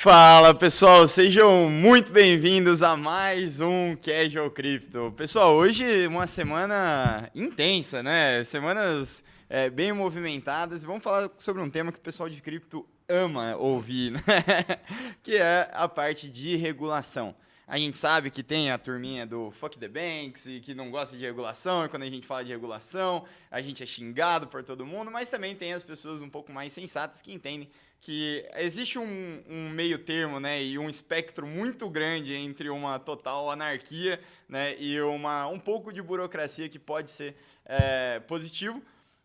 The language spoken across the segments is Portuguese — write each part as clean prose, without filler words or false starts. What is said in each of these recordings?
Fala pessoal, sejam muito bem-vindos a mais um Casual Crypto. Pessoal, hoje uma semana intensa, né? Semanas bem movimentadas e vamos falar sobre um tema que o pessoal de cripto ama ouvir, né? Que é a parte de regulação. A gente sabe que tem a turminha do Fuck the Banks e que não gosta de regulação, e quando a gente fala de regulação, a gente é xingado por todo mundo, mas também tem as pessoas um pouco mais sensatas que entendem que existe um meio termo, né, e um espectro muito grande entre uma total anarquia, né, e um pouco de burocracia que pode ser positivo,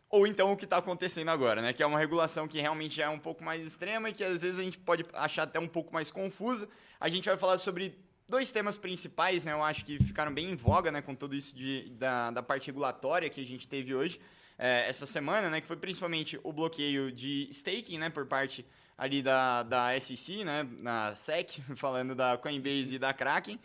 ou então o que está acontecendo agora, né, que é uma regulação que realmente já é um pouco mais extrema e que às vezes a gente pode achar até um pouco mais confusa. A gente vai falar sobre dois temas principais, né, eu acho que ficaram bem em voga, né, com tudo isso da parte regulatória que a gente teve hoje, essa semana, né, que foi principalmente o bloqueio de staking, né, por parte ali da SEC, né, na SEC, falando da Coinbase e da Kraken.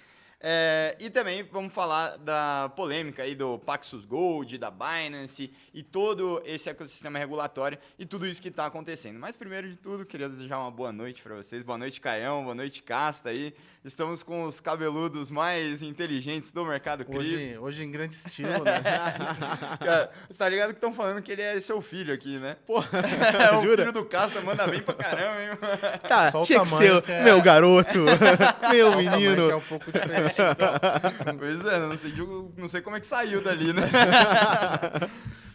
E também vamos falar da polêmica aí do Paxos Gold, da Binance e todo esse ecossistema regulatório e tudo isso que está acontecendo. Mas primeiro de tudo, queria desejar uma boa noite para vocês. Boa noite, Caião. Boa noite, Casta aí. Estamos com os cabeludos mais inteligentes do mercado cripto. Hoje em grande estilo, né? Cara, você tá ligado que estão falando que ele é seu filho aqui, né? Pô, o jura? filho do Casta manda bem pra caramba, hein? Tá, Só o tinha que tamanho ser que é- meu garoto, meu Só o tamanho que menino. é um pouco diferente. Pois é, não sei como é que saiu dali, né?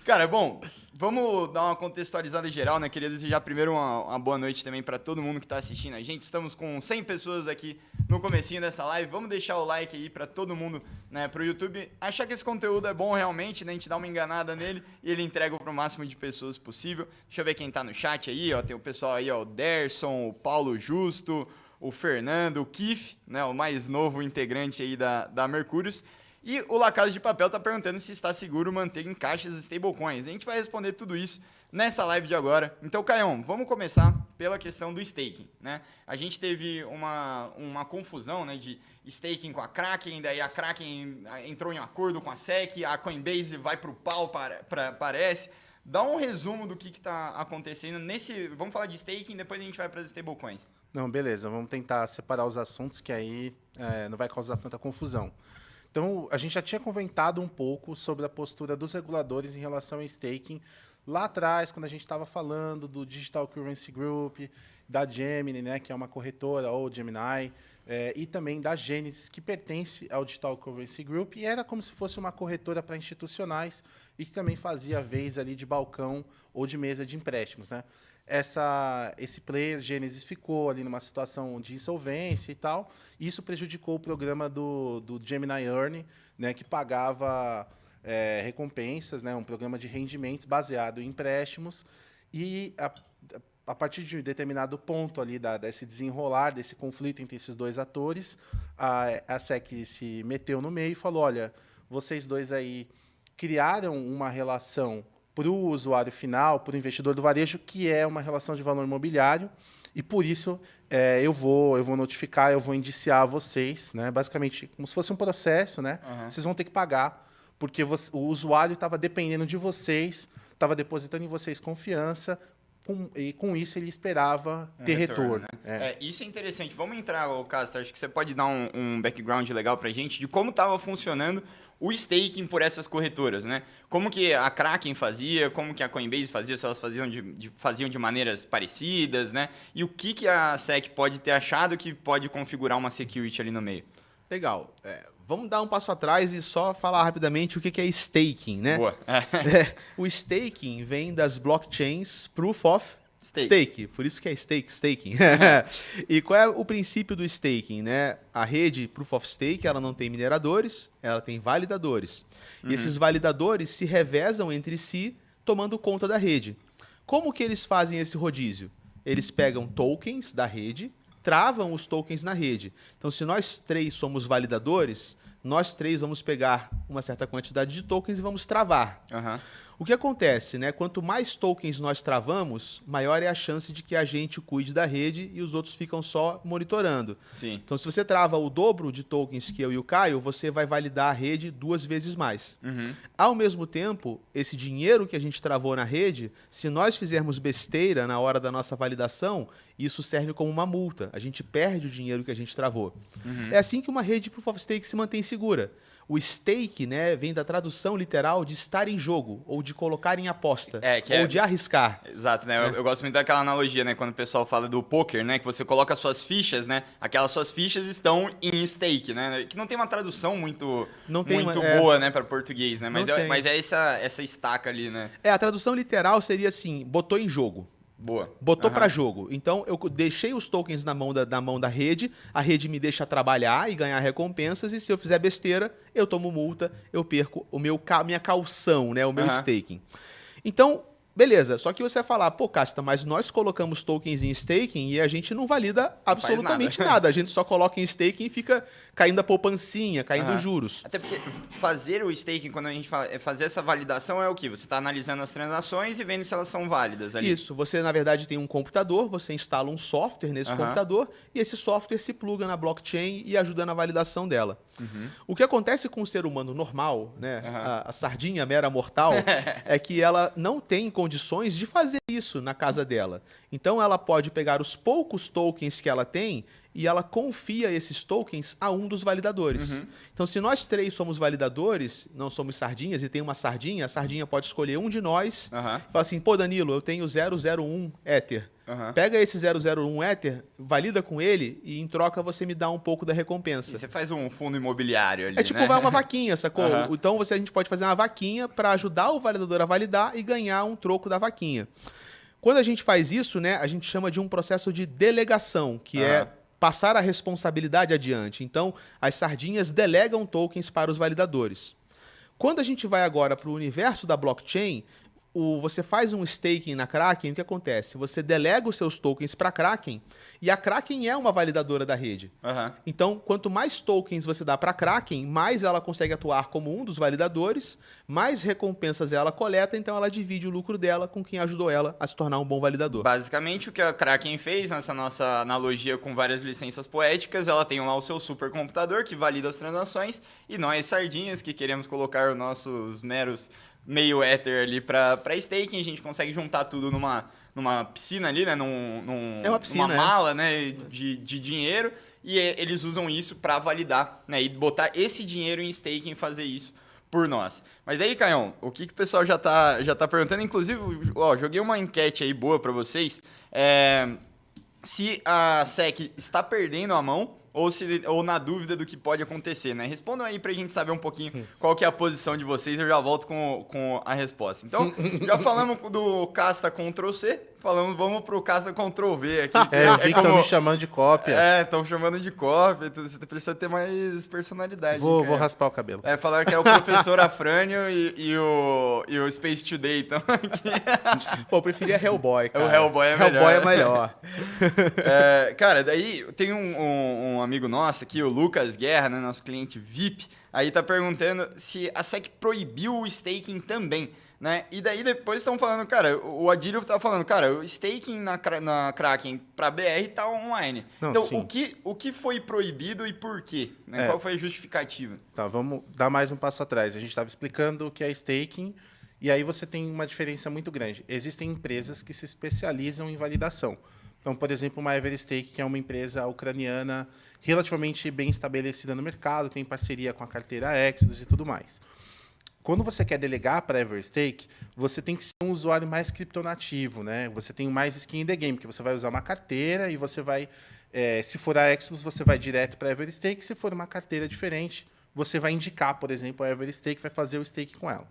Cara, bom, vamos dar uma contextualizada geral, né? Queria desejar primeiro uma boa noite também para todo mundo que está assistindo a gente. Estamos com 100 pessoas aqui no comecinho dessa live. Vamos deixar o like aí para todo mundo, né, pro YouTube achar que esse conteúdo é bom realmente, né? A gente dá uma enganada nele e ele entrega para o máximo de pessoas possível. Deixa eu ver quem tá no chat aí, ó. Tem o pessoal aí, ó, o Derson, o Paulo Justo, o Fernando, o Kif, né, o mais novo integrante aí da Mercúrios. E o La Casa de Papel está perguntando se está seguro manter em caixas stablecoins. A gente vai responder tudo isso nessa live de agora. Então, Caião, vamos começar pela questão do staking, né? A gente teve uma confusão, né, de staking com a Kraken, daí a Kraken entrou em acordo com a SEC, a Coinbase vai para o pau, parece. Dá um resumo do que está acontecendo nesse... Vamos falar de staking, depois a gente vai para as stablecoins. Não, beleza. Vamos tentar separar os assuntos, que aí não vai causar tanta confusão. Então, a gente já tinha comentado um pouco sobre a postura dos reguladores em relação ao staking lá atrás, quando a gente estava falando do Digital Currency Group, da Gemini, né, que é uma corretora, ou Gemini, e também da Genesis, que pertence ao Digital Currency Group, e era como se fosse uma corretora para institucionais e que também fazia a vez ali de balcão ou de mesa de empréstimos, né? Esse player, Genesis, ficou ali numa situação de insolvência e tal, e isso prejudicou o programa do Gemini Earn, né, que pagava recompensas, né, um programa de rendimentos baseado em empréstimos, e a partir de um determinado ponto ali desse desenrolar, desse conflito entre esses dois atores, a SEC se meteu no meio e falou, olha, vocês dois aí criaram uma relação para o usuário final, para o investidor do varejo, que é uma relação de valor imobiliário, e por isso eu vou notificar, eu vou indiciar vocês, né? Basicamente, como se fosse um processo, né? Uhum. Vocês vão ter que pagar, porque o usuário estava dependendo de vocês, estava depositando em vocês confiança, e com isso ele esperava ter retorno. Né? Isso é interessante. Vamos entrar, Castro, acho que você pode dar um background legal para a gente de como estava funcionando o staking por essas corretoras, né? Como que a Kraken fazia, como que a Coinbase fazia, se elas faziam de maneiras parecidas, né? E o que a SEC pode ter achado que pode configurar uma security ali no meio. Legal. Vamos dar um passo atrás e só falar rapidamente o que é staking, né? Boa. O staking vem das blockchains Proof of Stake. Por isso que é staking. E qual é o princípio do staking, né? A rede Proof of Stake, ela não tem mineradores, ela tem validadores. E esses validadores se revezam entre si, tomando conta da rede. Como que eles fazem esse rodízio? Eles pegam tokens da rede, travam os tokens na rede. Então, se nós três somos validadores, nós três vamos pegar uma certa quantidade de tokens e vamos travar. Uhum. O que acontece, né? Quanto mais tokens nós travamos, maior é a chance de que a gente cuide da rede e os outros ficam só monitorando. Sim. Então, se você trava o dobro de tokens que eu e o Caio, você vai validar a rede 2 vezes mais. Ao mesmo tempo, esse dinheiro que a gente travou na rede, se nós fizermos besteira na hora da nossa validação, isso serve como uma multa. A gente perde o dinheiro que a gente travou. É assim que uma rede Proof of Stake se mantém segura. O stake, né, vem da tradução literal de estar em jogo, ou de colocar em aposta, ou de arriscar. Exato, né? Eu gosto muito daquela analogia, né? Quando o pessoal fala do poker, né? Que você coloca as suas fichas, né? Aquelas suas fichas estão em stake, né? Que não tem uma tradução muito boa, né? Para português, né? Mas é essa estaca ali, né? A tradução literal seria assim, botou em jogo. Boa. Botou para jogo. Então, eu deixei os tokens na mão da rede, a rede me deixa trabalhar e ganhar recompensas, e se eu fizer besteira, eu tomo multa, eu perco minha caução, né? O meu staking. Então, beleza. Só que você vai falar, pô, Casta, mas nós colocamos tokens em staking e a gente não valida absolutamente nada. A gente só coloca em staking e fica caindo a poupancinha, caindo os juros. Até porque fazer o staking, quando a gente fala fazer essa validação, é o quê? Você está analisando as transações e vendo se elas são válidas ali. Isso. Você, na verdade, tem um computador, você instala um software nesse computador e esse software se pluga na blockchain e ajuda na validação dela. O que acontece com o ser humano normal, né, a sardinha mera mortal, é que ela não tem condições de fazer isso na casa dela. Então, ela pode pegar os poucos tokens que ela tem e ela confia esses tokens a um dos validadores. Então, se nós 3 somos validadores, não somos sardinhas, e tem uma sardinha, a sardinha pode escolher um de nós e fala assim, pô, Danilo, eu tenho 001 Ether. Pega esse 001 Ether, valida com ele e em troca você me dá um pouco da recompensa. E você faz um fundo imobiliário ali, É tipo, vai uma vaquinha, sacou? Então a gente pode fazer uma vaquinha para ajudar o validador a validar e ganhar um troco da vaquinha. Quando a gente faz isso, né, a gente chama de um processo de delegação, que é passar a responsabilidade adiante. Então, as sardinhas delegam tokens para os validadores. Quando a gente vai agora para o universo da blockchain, você faz um staking na Kraken, o que acontece? Você delega os seus tokens para a Kraken e a Kraken é uma validadora da rede. Então, quanto mais tokens você dá para a Kraken, mais ela consegue atuar como um dos validadores, mais recompensas ela coleta, então ela divide o lucro dela com quem ajudou ela a se tornar um bom validador. Basicamente, o que a Kraken fez nessa nossa analogia com várias licenças poéticas, ela tem lá o seu supercomputador que valida as transações e nós, sardinhas, que queremos colocar os nossos meros meio Ether ali para staking, a gente consegue juntar tudo numa piscina ali, né? Numa mala, né? De dinheiro, e eles usam isso para validar, né? E botar esse dinheiro em staking e fazer isso por nós. Mas daí, Caião, o que o pessoal já tá perguntando, inclusive, ó, joguei uma enquete aí boa para vocês, se a SEC está perdendo a mão ou na dúvida do que pode acontecer, né? Respondam aí pra gente saber um pouquinho qual que é a posição de vocês, eu já volto com a resposta. Então, já falamos do Casta Ctrl+C, vamos pro Casta Ctrl+V aqui. Eu vi que estão me chamando de cópia. Estão chamando de cópia, você precisa ter mais personalidade. Vou raspar o cabelo. Falaram que é o professor Afrânio e o Space Today, então aqui. Pô, eu preferia Hellboy, cara. O Hellboy é melhor. Hellboy é melhor. Cara, daí tem um amigo nosso aqui, o Lucas Guerra, né, nosso cliente VIP, aí tá perguntando se a SEC proibiu o staking também, né? E daí depois estão falando, cara, o Adílio tá falando, cara, o staking na Kraken pra BR tá online. Não, então, sim. o que foi proibido e por quê? Né? Qual foi a justificativa? Tá, vamos dar mais um passo atrás. A gente estava explicando o que é staking, e aí você tem uma diferença muito grande. Existem empresas que se especializam em validação. Então, por exemplo, uma Everstake, que é uma empresa ucraniana relativamente bem estabelecida no mercado, tem parceria com a carteira Exodus e tudo mais. Quando você quer delegar para a Everstake, você tem que ser um usuário mais criptonativo, né? Você tem mais skin in the game, porque você vai usar uma carteira e você vai... se for a Exodus, você vai direto para a Everstake. Se for uma carteira diferente, você vai indicar, por exemplo, a Everstake, vai fazer o stake com ela.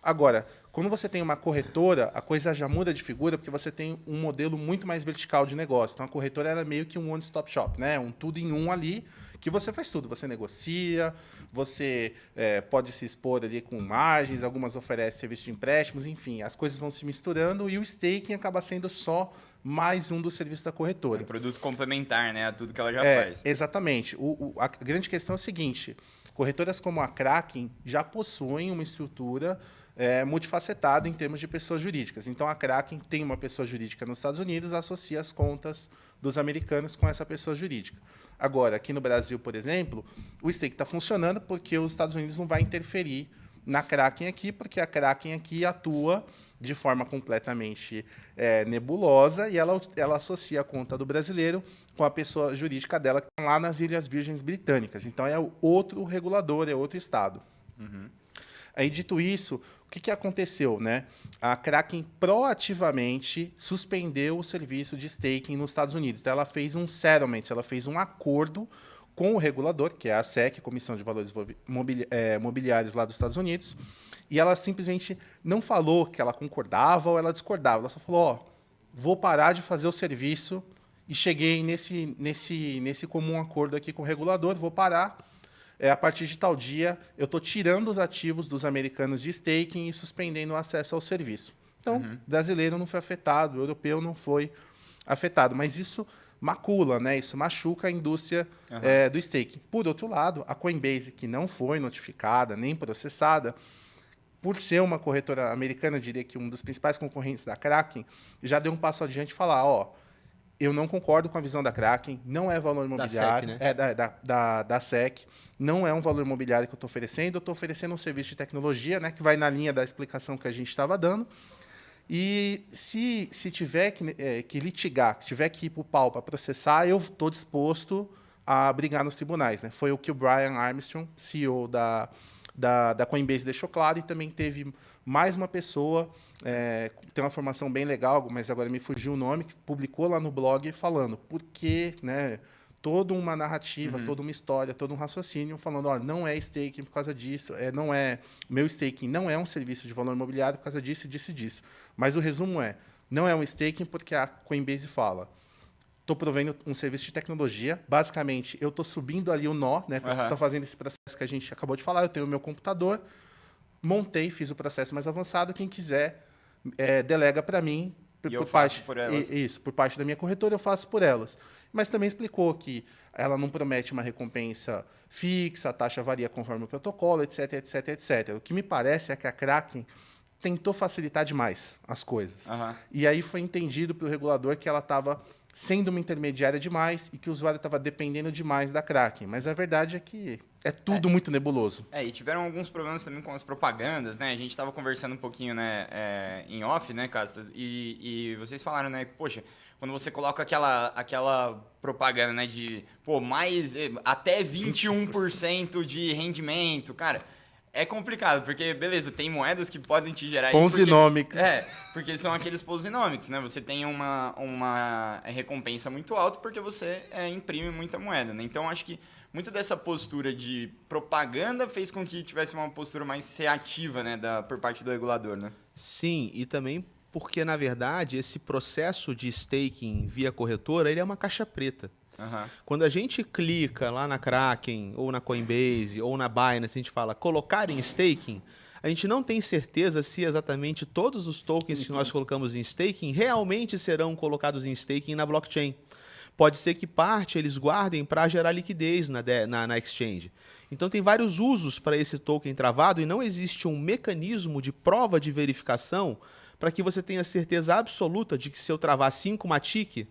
Agora, quando você tem uma corretora, a coisa já muda de figura, porque você tem um modelo muito mais vertical de negócio. Então, a corretora era meio que um one-stop shop, né? Um tudo em um ali, que você faz tudo. Você negocia, você pode se expor ali com margens, algumas oferecem serviço de empréstimos, enfim, as coisas vão se misturando e o staking acaba sendo só mais um dos serviços da corretora. É um produto complementar, né? A tudo que ela já faz. Exatamente. A grande questão é o seguinte, corretoras como a Kraken já possuem uma estrutura multifacetada em termos de pessoas jurídicas. Então, a Kraken tem uma pessoa jurídica nos Estados Unidos, associa as contas dos americanos com essa pessoa jurídica. Agora, aqui no Brasil, por exemplo, o stake está funcionando porque os Estados Unidos não vai interferir na Kraken aqui, porque a Kraken aqui atua de forma completamente nebulosa e ela associa a conta do brasileiro com a pessoa jurídica dela que está lá nas Ilhas Virgens Britânicas. Então, é outro regulador, é outro estado. Uhum. Aí, dito isso, o que aconteceu, né? A Kraken proativamente suspendeu o serviço de staking nos Estados Unidos. Então, ela fez um settlement, ela fez um acordo com o regulador, que é a SEC, Comissão de Valores Mobiliários lá dos Estados Unidos, e ela simplesmente não falou que ela concordava ou ela discordava. Ela só falou, ó, vou parar de fazer o serviço e cheguei nesse comum acordo aqui com o regulador, vou parar. A partir de tal dia, eu estou tirando os ativos dos americanos de staking e suspendendo o acesso ao serviço. Então, brasileiro não foi afetado, europeu não foi afetado. Mas isso macula, né? Isso machuca a indústria do staking. Por outro lado, a Coinbase, que não foi notificada nem processada, por ser uma corretora americana, eu diria que um dos principais concorrentes da Kraken, já deu um passo adiante e falar, ó, eu não concordo com a visão da Kraken, não é valor imobiliário, SEC, né? Da SEC, não é um valor imobiliário que eu estou oferecendo, eu estou oferecendo um serviço de tecnologia, né, que vai na linha da explicação que a gente estava dando. E se tiver que litigar, se tiver que ir para o pau para processar, eu estou disposto a brigar nos tribunais. Né? Foi o que o Brian Armstrong, CEO da Coinbase, deixou claro, e também teve mais uma pessoa, tem uma formação bem legal, mas agora me fugiu o nome, que publicou lá no blog falando por que, né, toda uma narrativa, toda uma história, todo um raciocínio, falando, ó, não é staking por causa disso, meu staking não é um serviço de valor imobiliário por causa disso, disso e disso. Mas o resumo não é um staking porque a Coinbase fala, estou provendo um serviço de tecnologia, basicamente eu estou subindo ali o nó, né, estou fazendo esse processo que a gente acabou de falar, eu tenho o meu computador, montei, fiz o processo mais avançado, quem quiser delega para mim, por parte da minha corretora, eu faço por elas. Mas também explicou que ela não promete uma recompensa fixa, a taxa varia conforme o protocolo, etc, etc, etc. O que me parece é que a Kraken tentou facilitar demais as coisas. E aí foi entendido pelo regulador que ela estava sendo uma intermediária demais e que o usuário estava dependendo demais da Kraken. Mas a verdade é que é tudo muito nebuloso. E tiveram alguns problemas também com as propagandas, né? A gente estava conversando um pouquinho, né, em off, né, Castas? E vocês falaram, né, poxa, quando você coloca aquela propaganda, né, de, até 21% de rendimento, cara, é complicado, porque, beleza, tem moedas que podem te gerar isso. Ponzinomics. Porque são aqueles Ponzinomics, né? Você tem uma recompensa muito alta porque você imprime muita moeda, né? Então, acho que muito dessa postura de propaganda fez com que tivesse uma postura mais reativa, né, por parte do regulador, né? Sim, e também porque, na verdade, esse processo de staking via corretora, ele é uma caixa preta. Quando a gente clica lá na Kraken, ou na Coinbase, ou na Binance, a gente fala colocar em staking, a gente não tem certeza se exatamente todos os tokens que nós colocamos em staking realmente serão colocados em staking na blockchain. Pode ser que parte eles guardem para gerar liquidez na exchange. Então tem vários usos para esse token travado e não existe um mecanismo de prova de verificação para que você tenha certeza absoluta de que se eu travar 5 Matic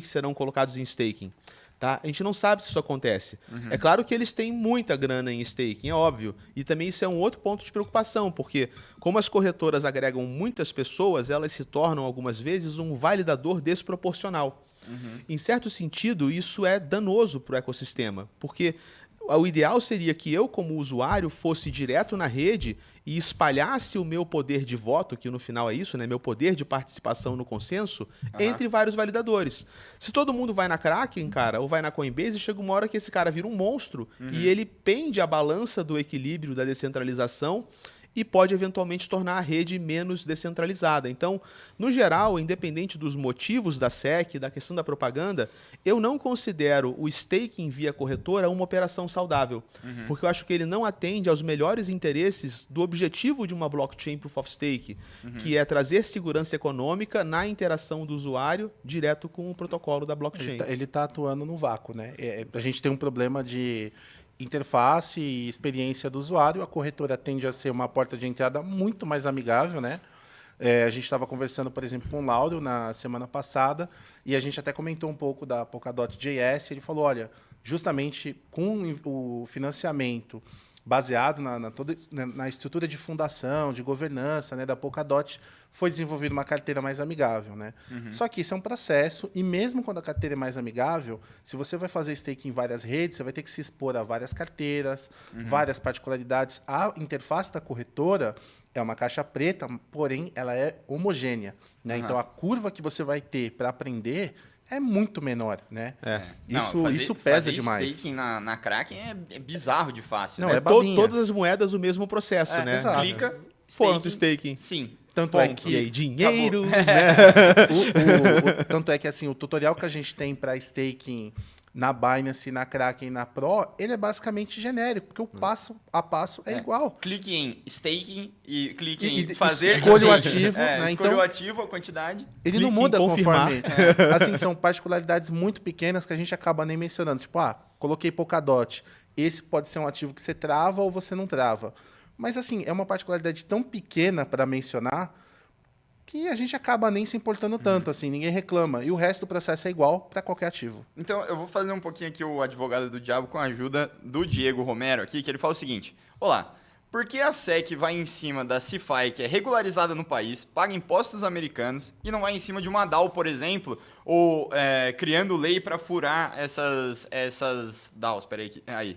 serão colocados em staking. Tá? A gente não sabe se isso acontece. É claro que eles têm muita grana em staking, é óbvio. E também isso é um outro ponto de preocupação, porque como as corretoras agregam muitas pessoas, elas se tornam algumas vezes um validador desproporcional. Em certo sentido, isso é danoso para o ecossistema, porque o ideal seria que eu, como usuário, fosse direto na rede e espalhasse o meu poder de voto, que no final é isso, né? Meu poder de participação no consenso, entre vários validadores. Se todo mundo vai na Kraken, cara, ou vai na Coinbase, chega uma hora que esse cara vira um monstro e ele pende a balança do equilíbrio da descentralização e pode eventualmente tornar a rede menos descentralizada. Então, no geral, independente dos motivos da SEC, da questão da propaganda, eu não considero o staking via corretora uma operação saudável, porque eu acho que ele não atende aos melhores interesses do objetivo de uma blockchain Proof of Stake, que é trazer segurança econômica na interação do usuário direto com o protocolo da blockchain. Ele tá atuando no vácuo, né? A gente tem um problema de interface e experiência do usuário, a corretora tende a ser uma porta de entrada muito mais amigável, né? A gente estava conversando, por exemplo, com o Lauro na semana passada, e a gente até comentou um pouco da Polkadot.js. Ele falou, olha, justamente com o financiamento baseado na estrutura de fundação, de governança, né, da Polkadot, foi desenvolvida uma carteira mais amigável, né? Só que isso é um processo, e mesmo quando a carteira é mais amigável, se você vai fazer stake em várias redes, você vai ter que se expor a várias carteiras, várias particularidades. A interface da corretora é uma caixa preta, porém ela é homogênea, né? Então a curva que você vai ter para aprender é muito menor, né? Isso pesa demais. Staking na Kraken é bizarro de fácil. Não, né? Todas as moedas o mesmo processo, né? Exato. Clica, Ponto, staking. Sim. Tanto é Ponto. que E aí, dinheiros, né? tanto é que assim, o tutorial que a gente tem para staking na Binance, na Kraken, na Pro, ele é basicamente genérico, porque o passo a passo é igual. Clique em staking e clique E em fazer escolha o staking. ativo, né? Escolha Então, o ativo, a quantidade. ele clique não em muda confirmar. conforme... Assim, são particularidades muito pequenas que a gente acaba nem mencionando. Tipo, coloquei Polkadot. Esse pode ser um ativo que você trava ou você não trava. Mas, assim, é uma particularidade tão pequena para mencionar que a gente acaba nem se importando tanto, assim, ninguém reclama. E o resto do processo é igual para qualquer ativo. Então, eu vou fazer um pouquinho aqui o advogado do diabo com a ajuda do Diego Romero aqui, que ele fala o seguinte: olá, por que a SEC vai em cima da CeFi, que é regularizada no país, paga impostos americanos, e não vai em cima de uma DAO, por exemplo, ou criando lei para furar essas DAOs? Peraí, aí.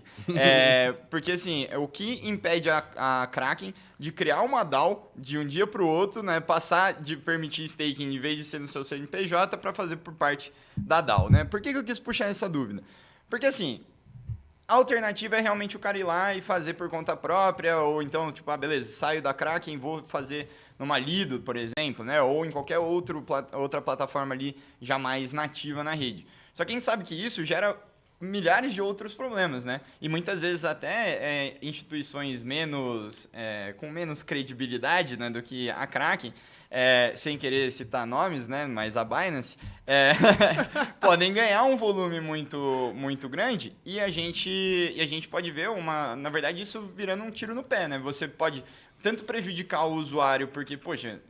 Porque, assim, o que impede a Kraken de criar uma DAO de um dia para o outro, né, passar de permitir staking em vez de ser no seu CNPJ para fazer por parte da DAO, né? Por que eu quis puxar essa dúvida? Porque, assim, a alternativa é realmente o cara ir lá e fazer por conta própria, ou então, tipo, beleza, saio da Kraken, vou fazer numa Lido, por exemplo, né? Ou em qualquer outra plataforma ali já mais nativa na rede. Só que a gente sabe que isso gera milhares de outros problemas, né? E muitas vezes até instituições com menos credibilidade, né, do que a Kraken, sem querer citar nomes, né, mas a Binance, podem ganhar um volume muito, muito grande e a gente pode ver na verdade, isso virando um tiro no pé, né? Você pode tanto prejudicar o usuário porque, poxa,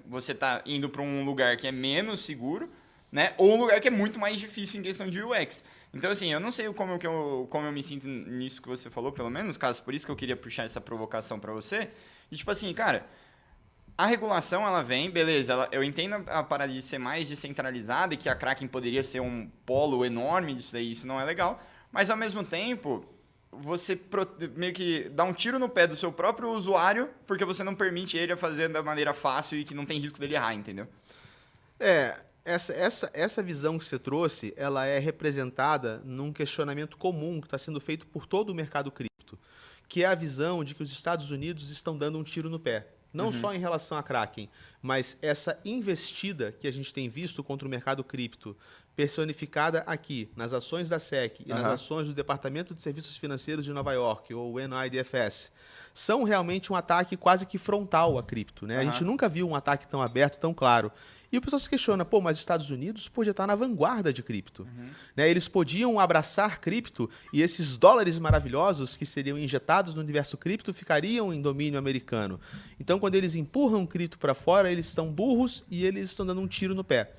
você está indo para um lugar que é menos seguro, né? Ou um lugar que é muito mais difícil em questão de UX. Então, assim, eu não sei como eu me sinto nisso que você falou, pelo menos, caso por isso que eu queria puxar essa provocação para você. E, tipo assim, cara, a regulação, ela vem, beleza, eu entendo a parada de ser mais descentralizada e que a Kraken poderia ser um polo enorme disso daí, isso não é legal, mas, ao mesmo tempo, você meio que dá um tiro no pé do seu próprio usuário porque você não permite ele a fazer da maneira fácil e que não tem risco dele errar, entendeu? Essa visão que você trouxe, ela é representada num questionamento comum que está sendo feito por todo o mercado cripto, que é a visão de que os Estados Unidos estão dando um tiro no pé. Não só em relação à Kraken, mas essa investida que a gente tem visto contra o mercado cripto, personificada aqui nas ações da SEC e nas ações do Departamento de Serviços Financeiros de Nova York, ou NYDFS, são realmente um ataque quase que frontal à cripto, né? A gente nunca viu um ataque tão aberto, tão claro. E o pessoal se questiona, mas os Estados Unidos podia estar na vanguarda de cripto. Né? Eles podiam abraçar cripto e esses dólares maravilhosos que seriam injetados no universo cripto ficariam em domínio americano. Então, quando eles empurram cripto para fora, eles estão burros e eles estão dando um tiro no pé.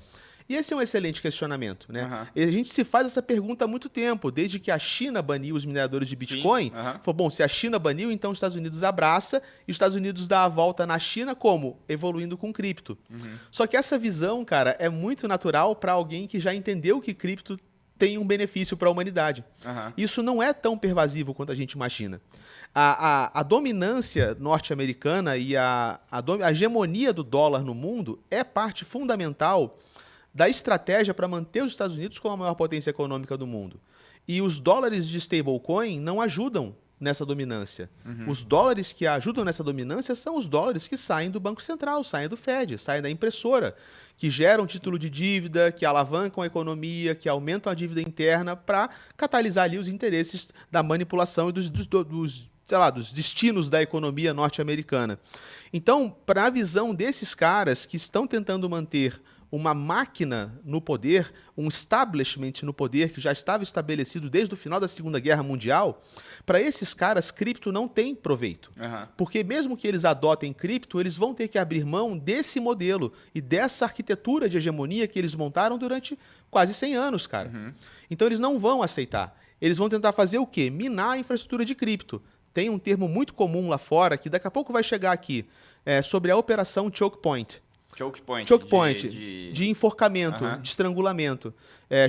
E esse é um excelente questionamento, né? E a gente se faz essa pergunta há muito tempo, desde que a China baniu os mineradores de Bitcoin. Falou, se a China baniu, então os Estados Unidos abraça e os Estados Unidos dá a volta na China como? Evoluindo com cripto. Só que essa visão, cara, é muito natural para alguém que já entendeu que cripto tem um benefício para a humanidade. Isso não é tão pervasivo quanto a gente imagina. A dominância norte-americana e a hegemonia do dólar no mundo é parte fundamental da estratégia para manter os Estados Unidos como a maior potência econômica do mundo. E os dólares de stablecoin não ajudam nessa dominância. Os dólares que ajudam nessa dominância são os dólares que saem do Banco Central, saem do Fed, saem da impressora, que geram título de dívida, que alavancam a economia, que aumentam a dívida interna para catalisar ali os interesses da manipulação e dos sei lá, dos destinos da economia norte-americana. Então, para a visão desses caras que estão tentando manter uma máquina no poder, um establishment no poder que já estava estabelecido desde o final da Segunda Guerra Mundial, para esses caras, cripto não tem proveito. Porque mesmo que eles adotem cripto, eles vão ter que abrir mão desse modelo e dessa arquitetura de hegemonia que eles montaram durante quase 100 anos, cara. Então eles não vão aceitar. Eles vão tentar fazer o quê? Minar a infraestrutura de cripto. Tem um termo muito comum lá fora, que daqui a pouco vai chegar aqui, sobre a operação choke point. Choke point. Choke point, de enforcamento, de estrangulamento.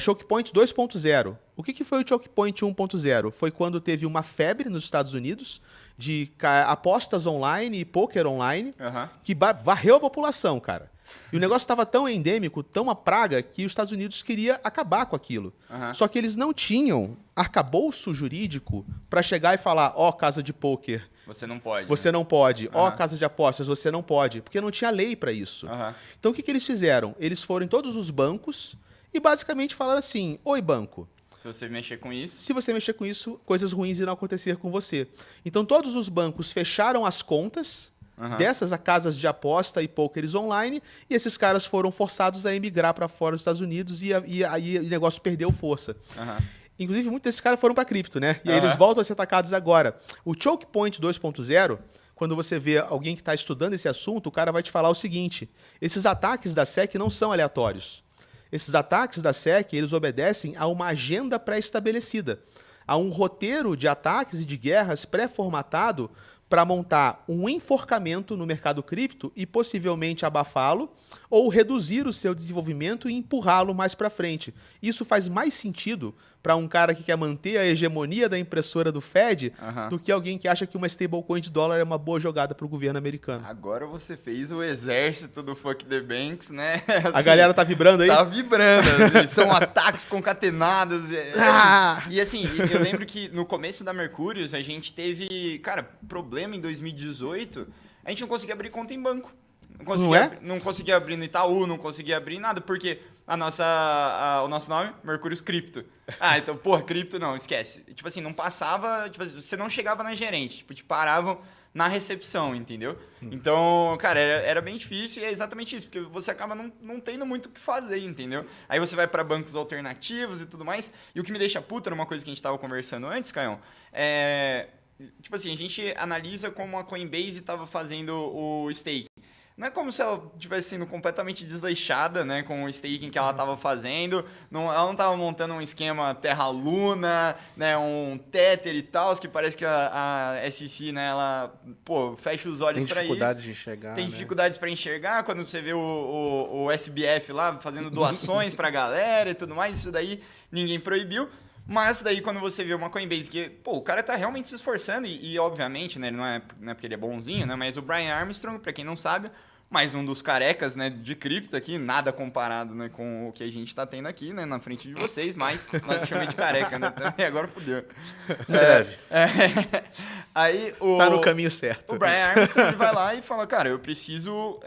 Choke point 2.0. O que foi o choke point 1.0? Foi quando teve uma febre nos Estados Unidos de apostas online e poker online que varreu a população, cara. E o negócio estava tão endêmico, tão uma praga, que os Estados Unidos queria acabar com aquilo. Só que eles não tinham arcabouço jurídico para chegar e falar, casa de poker, você não pode. Você não pode. Casa de apostas, você não pode. Porque não tinha lei para isso. Então, o que eles fizeram? Eles foram em todos os bancos e basicamente falaram assim, oi, banco. Se você mexer com isso... Se você mexer com isso, coisas ruins irão acontecer com você. Então, todos os bancos fecharam as contas dessas casas de aposta e pokers online e esses caras foram forçados a emigrar para fora dos Estados Unidos e aí o negócio perdeu força. Inclusive, muitos desses caras foram para cripto, né? E aí eles voltam a ser atacados agora. O Choke Point 2.0, quando você vê alguém que está estudando esse assunto, o cara vai te falar o seguinte, esses ataques da SEC não são aleatórios. Esses ataques da SEC, eles obedecem a uma agenda pré-estabelecida, a um roteiro de ataques e de guerras pré-formatado para montar um enforcamento no mercado cripto e possivelmente abafá-lo ou reduzir o seu desenvolvimento e empurrá-lo mais para frente. Isso faz mais sentido para um cara que quer manter a hegemonia da impressora do Fed do que alguém que acha que uma stablecoin de dólar é uma boa jogada para o governo americano. Agora você fez o exército do Fuck the Banks, né? Assim, a galera tá vibrando aí? Tá vibrando. São ataques concatenados. E assim, eu lembro que no começo da Mercúrios a gente teve, cara, problema em 2018. A gente não conseguia abrir conta em banco. Não conseguia abrir no Itaú, não conseguia abrir nada, porque o nosso nome, Mercúrios Cripto. Então, cripto não, esquece. Tipo assim, não passava, tipo assim, você não chegava na gerente, tipo, te paravam na recepção, entendeu? Então, cara, era bem difícil e é exatamente isso, porque você acaba não tendo muito o que fazer, entendeu? Aí você vai para bancos alternativos e tudo mais, e o que me deixa puta, era uma coisa que a gente tava conversando antes, Caião, tipo assim, a gente analisa como a Coinbase estava fazendo o staking. Não é como se ela estivesse sendo completamente desleixada, né, com o staking que ela estava fazendo. Ela não estava montando um esquema Terra-Luna, né, um Tether e tal, que parece que a SEC, né, ela, fecha os olhos para isso. Tem dificuldade de enxergar, Tem dificuldades para enxergar. Quando você vê o SBF lá fazendo doações para a galera e tudo mais, isso daí ninguém proibiu. Mas daí quando você vê uma Coinbase que, o cara tá realmente se esforçando e obviamente, né, ele não é porque ele é bonzinho, né, mas o Brian Armstrong, para quem não sabe, mais um dos carecas, né, de cripto aqui, nada comparado, né, com o que a gente tá tendo aqui, né, na frente de vocês, mas nós chamei de careca, né, também agora fodeu. Breve. Aí tá no caminho certo. O Brian Armstrong vai lá e fala, cara, eu preciso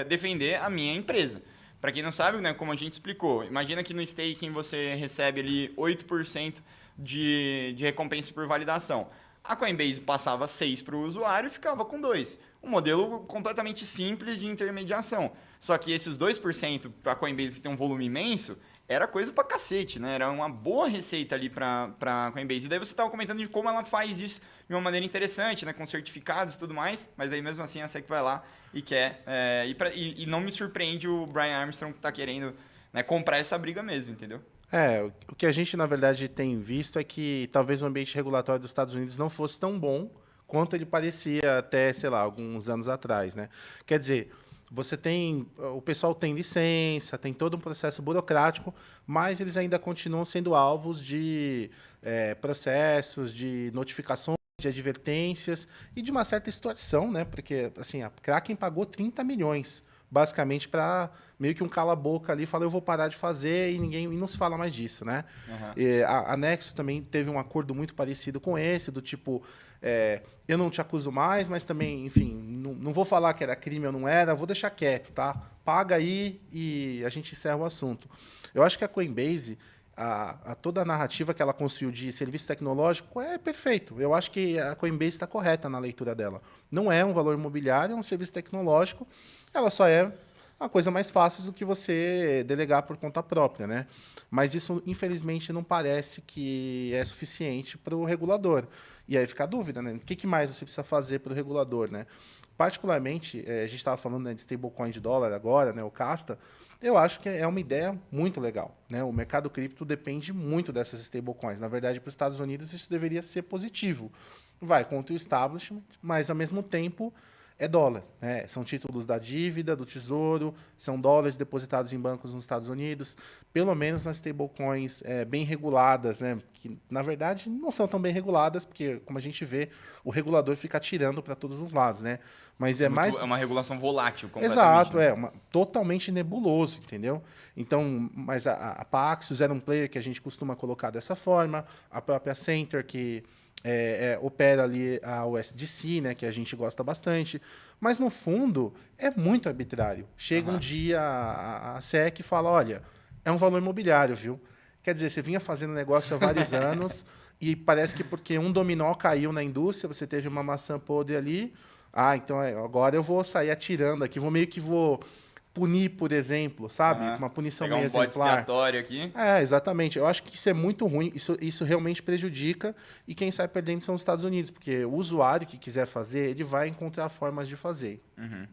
defender a minha empresa. Para quem não sabe, né, como a gente explicou, imagina que no staking você recebe ali 8% de recompensa por validação. A Coinbase passava 6 para o usuário e ficava com 2. Um modelo completamente simples de intermediação. Só que esses 2% para a Coinbase que tem um volume imenso, era coisa pra cacete, né? Era uma boa receita ali pra Coinbase. E daí você estava comentando de como ela faz isso de uma maneira interessante, né? Com certificados e tudo mais. Mas daí mesmo assim a SEC vai lá e quer... E não me surpreende o Brian Armstrong que tá querendo, né, comprar essa briga mesmo, entendeu? O que a gente, na verdade, tem visto é que talvez o ambiente regulatório dos Estados Unidos não fosse tão bom quanto ele parecia até, sei lá, alguns anos atrás, né? Quer dizer, o pessoal tem licença, tem todo um processo burocrático, mas eles ainda continuam sendo alvos de processos, de notificações, de advertências e de uma certa extorsão, né? Porque assim, a Kraken pagou 30 milhões, basicamente, para meio que um cala-boca ali, fala, eu vou parar de fazer e não se fala mais disso, né? A Nexo também teve um acordo muito parecido com esse, do tipo, eu não te acuso mais, mas também, enfim, não vou falar que era crime ou não era, vou deixar quieto, tá? Paga aí e a gente encerra o assunto. Eu acho que a Coinbase, toda a narrativa que ela construiu de serviço tecnológico é perfeito. Eu acho que a Coinbase está correta na leitura dela. Não é um valor imobiliário, é um serviço tecnológico. Ela só é uma coisa mais fácil do que você delegar por conta própria, né? Mas isso, infelizmente, não parece que é suficiente para o regulador. E aí fica a dúvida, né? O que mais você precisa fazer para o regulador, né? Particularmente, a gente estava falando, né, de stablecoin de dólar agora, né, o Casta. Eu acho que é uma ideia muito legal, né? O mercado cripto depende muito dessas stablecoins. Na verdade, para os Estados Unidos, isso deveria ser positivo. Vai contra o establishment, mas, ao mesmo tempo, é dólar, né? São títulos da dívida, do tesouro, são dólares depositados em bancos nos Estados Unidos, pelo menos nas stablecoins bem reguladas, né? Que, na verdade, não são tão bem reguladas, porque, como a gente vê, o regulador fica atirando para todos os lados, né? Mas é uma regulação volátil, completamente. Exato, né? Totalmente nebuloso, entendeu? Então, mas a Paxos era um player que a gente costuma colocar dessa forma, a própria Center, que opera ali a USDC, né, que a gente gosta bastante, mas no fundo é muito arbitrário. Chega um dia a SEC e fala, olha, é um valor imobiliário, viu? Quer dizer, você vinha fazendo negócio há vários anos e parece que porque um dominó caiu na indústria, você teve uma maçã podre ali, então agora eu vou sair atirando aqui, vou punir, por exemplo, sabe? Uma punição pegar meio bode exemplar. expiatório aqui. Exatamente. Eu acho que isso é muito ruim, isso realmente prejudica, e quem sai perdendo são os Estados Unidos, porque o usuário que quiser fazer, ele vai encontrar formas de fazer. Uhum.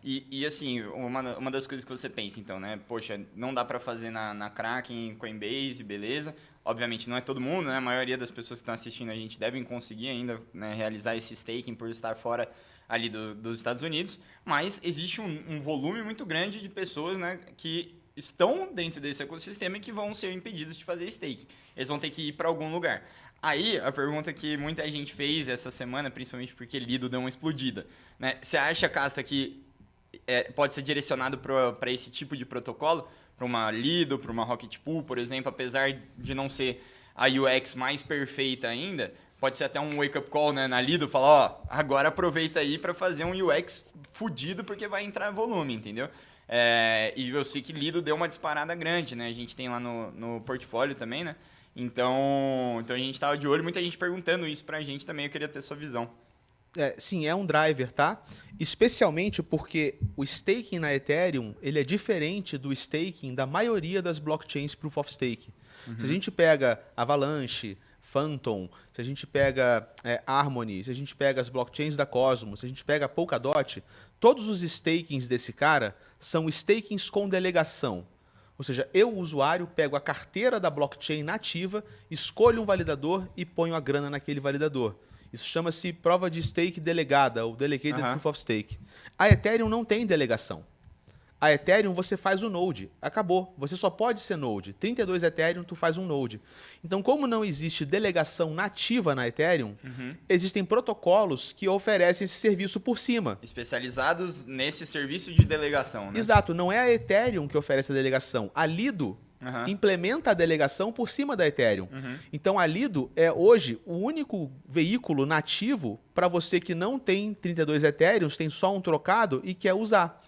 E assim, uma das coisas que você pensa, então, né? Poxa, não dá para fazer na Kraken, Coinbase, beleza. Obviamente, não é todo mundo, né? A maioria das pessoas que estão assistindo a gente devem conseguir ainda, né, realizar esse staking por estar fora ali dos Estados Unidos, mas existe um volume muito grande de pessoas, né, que estão dentro desse ecossistema e que vão ser impedidos de fazer staking. Eles vão ter que ir para algum lugar. Aí, a pergunta que muita gente fez essa semana, principalmente porque Lido deu uma explodida, né? Você acha, Casta, que pode ser direcionado para esse tipo de protocolo? Para uma Lido, para uma Rocket Pool, por exemplo, apesar de não ser a UX mais perfeita ainda, pode ser até um wake-up call, né, na Lido, falar, agora aproveita aí para fazer um UX fudido porque vai entrar volume, entendeu? E eu sei que Lido deu uma disparada grande, né? A gente tem lá no portfólio também, né? Então a gente estava de olho, muita gente perguntando isso pra gente também, eu queria ter sua visão. Sim, é um driver, tá? Especialmente porque o staking na Ethereum, ele é diferente do staking da maioria das blockchains Proof of Stake. Se a gente pega Avalanche, Phantom, se a gente pega Harmony, se a gente pega as blockchains da Cosmos, se a gente pega a Polkadot, todos os stakings desse cara são stakings com delegação. Ou seja, eu, usuário, pego a carteira da blockchain nativa, escolho um validador e ponho a grana naquele validador. Isso chama-se prova de stake delegada, ou Delegated Proof of Stake. A Ethereum não tem delegação. A Ethereum você faz o node, acabou. Você só pode ser node. 32 Ethereum, tu faz um node. Então, como não existe delegação nativa na Ethereum, existem protocolos que oferecem esse serviço por cima. Especializados nesse serviço de delegação, né? Exato, não é a Ethereum que oferece a delegação. A Lido implementa a delegação por cima da Ethereum. Então, a Lido é hoje o único veículo nativo para você que não tem 32 Ethereums, tem só um trocado e quer usar.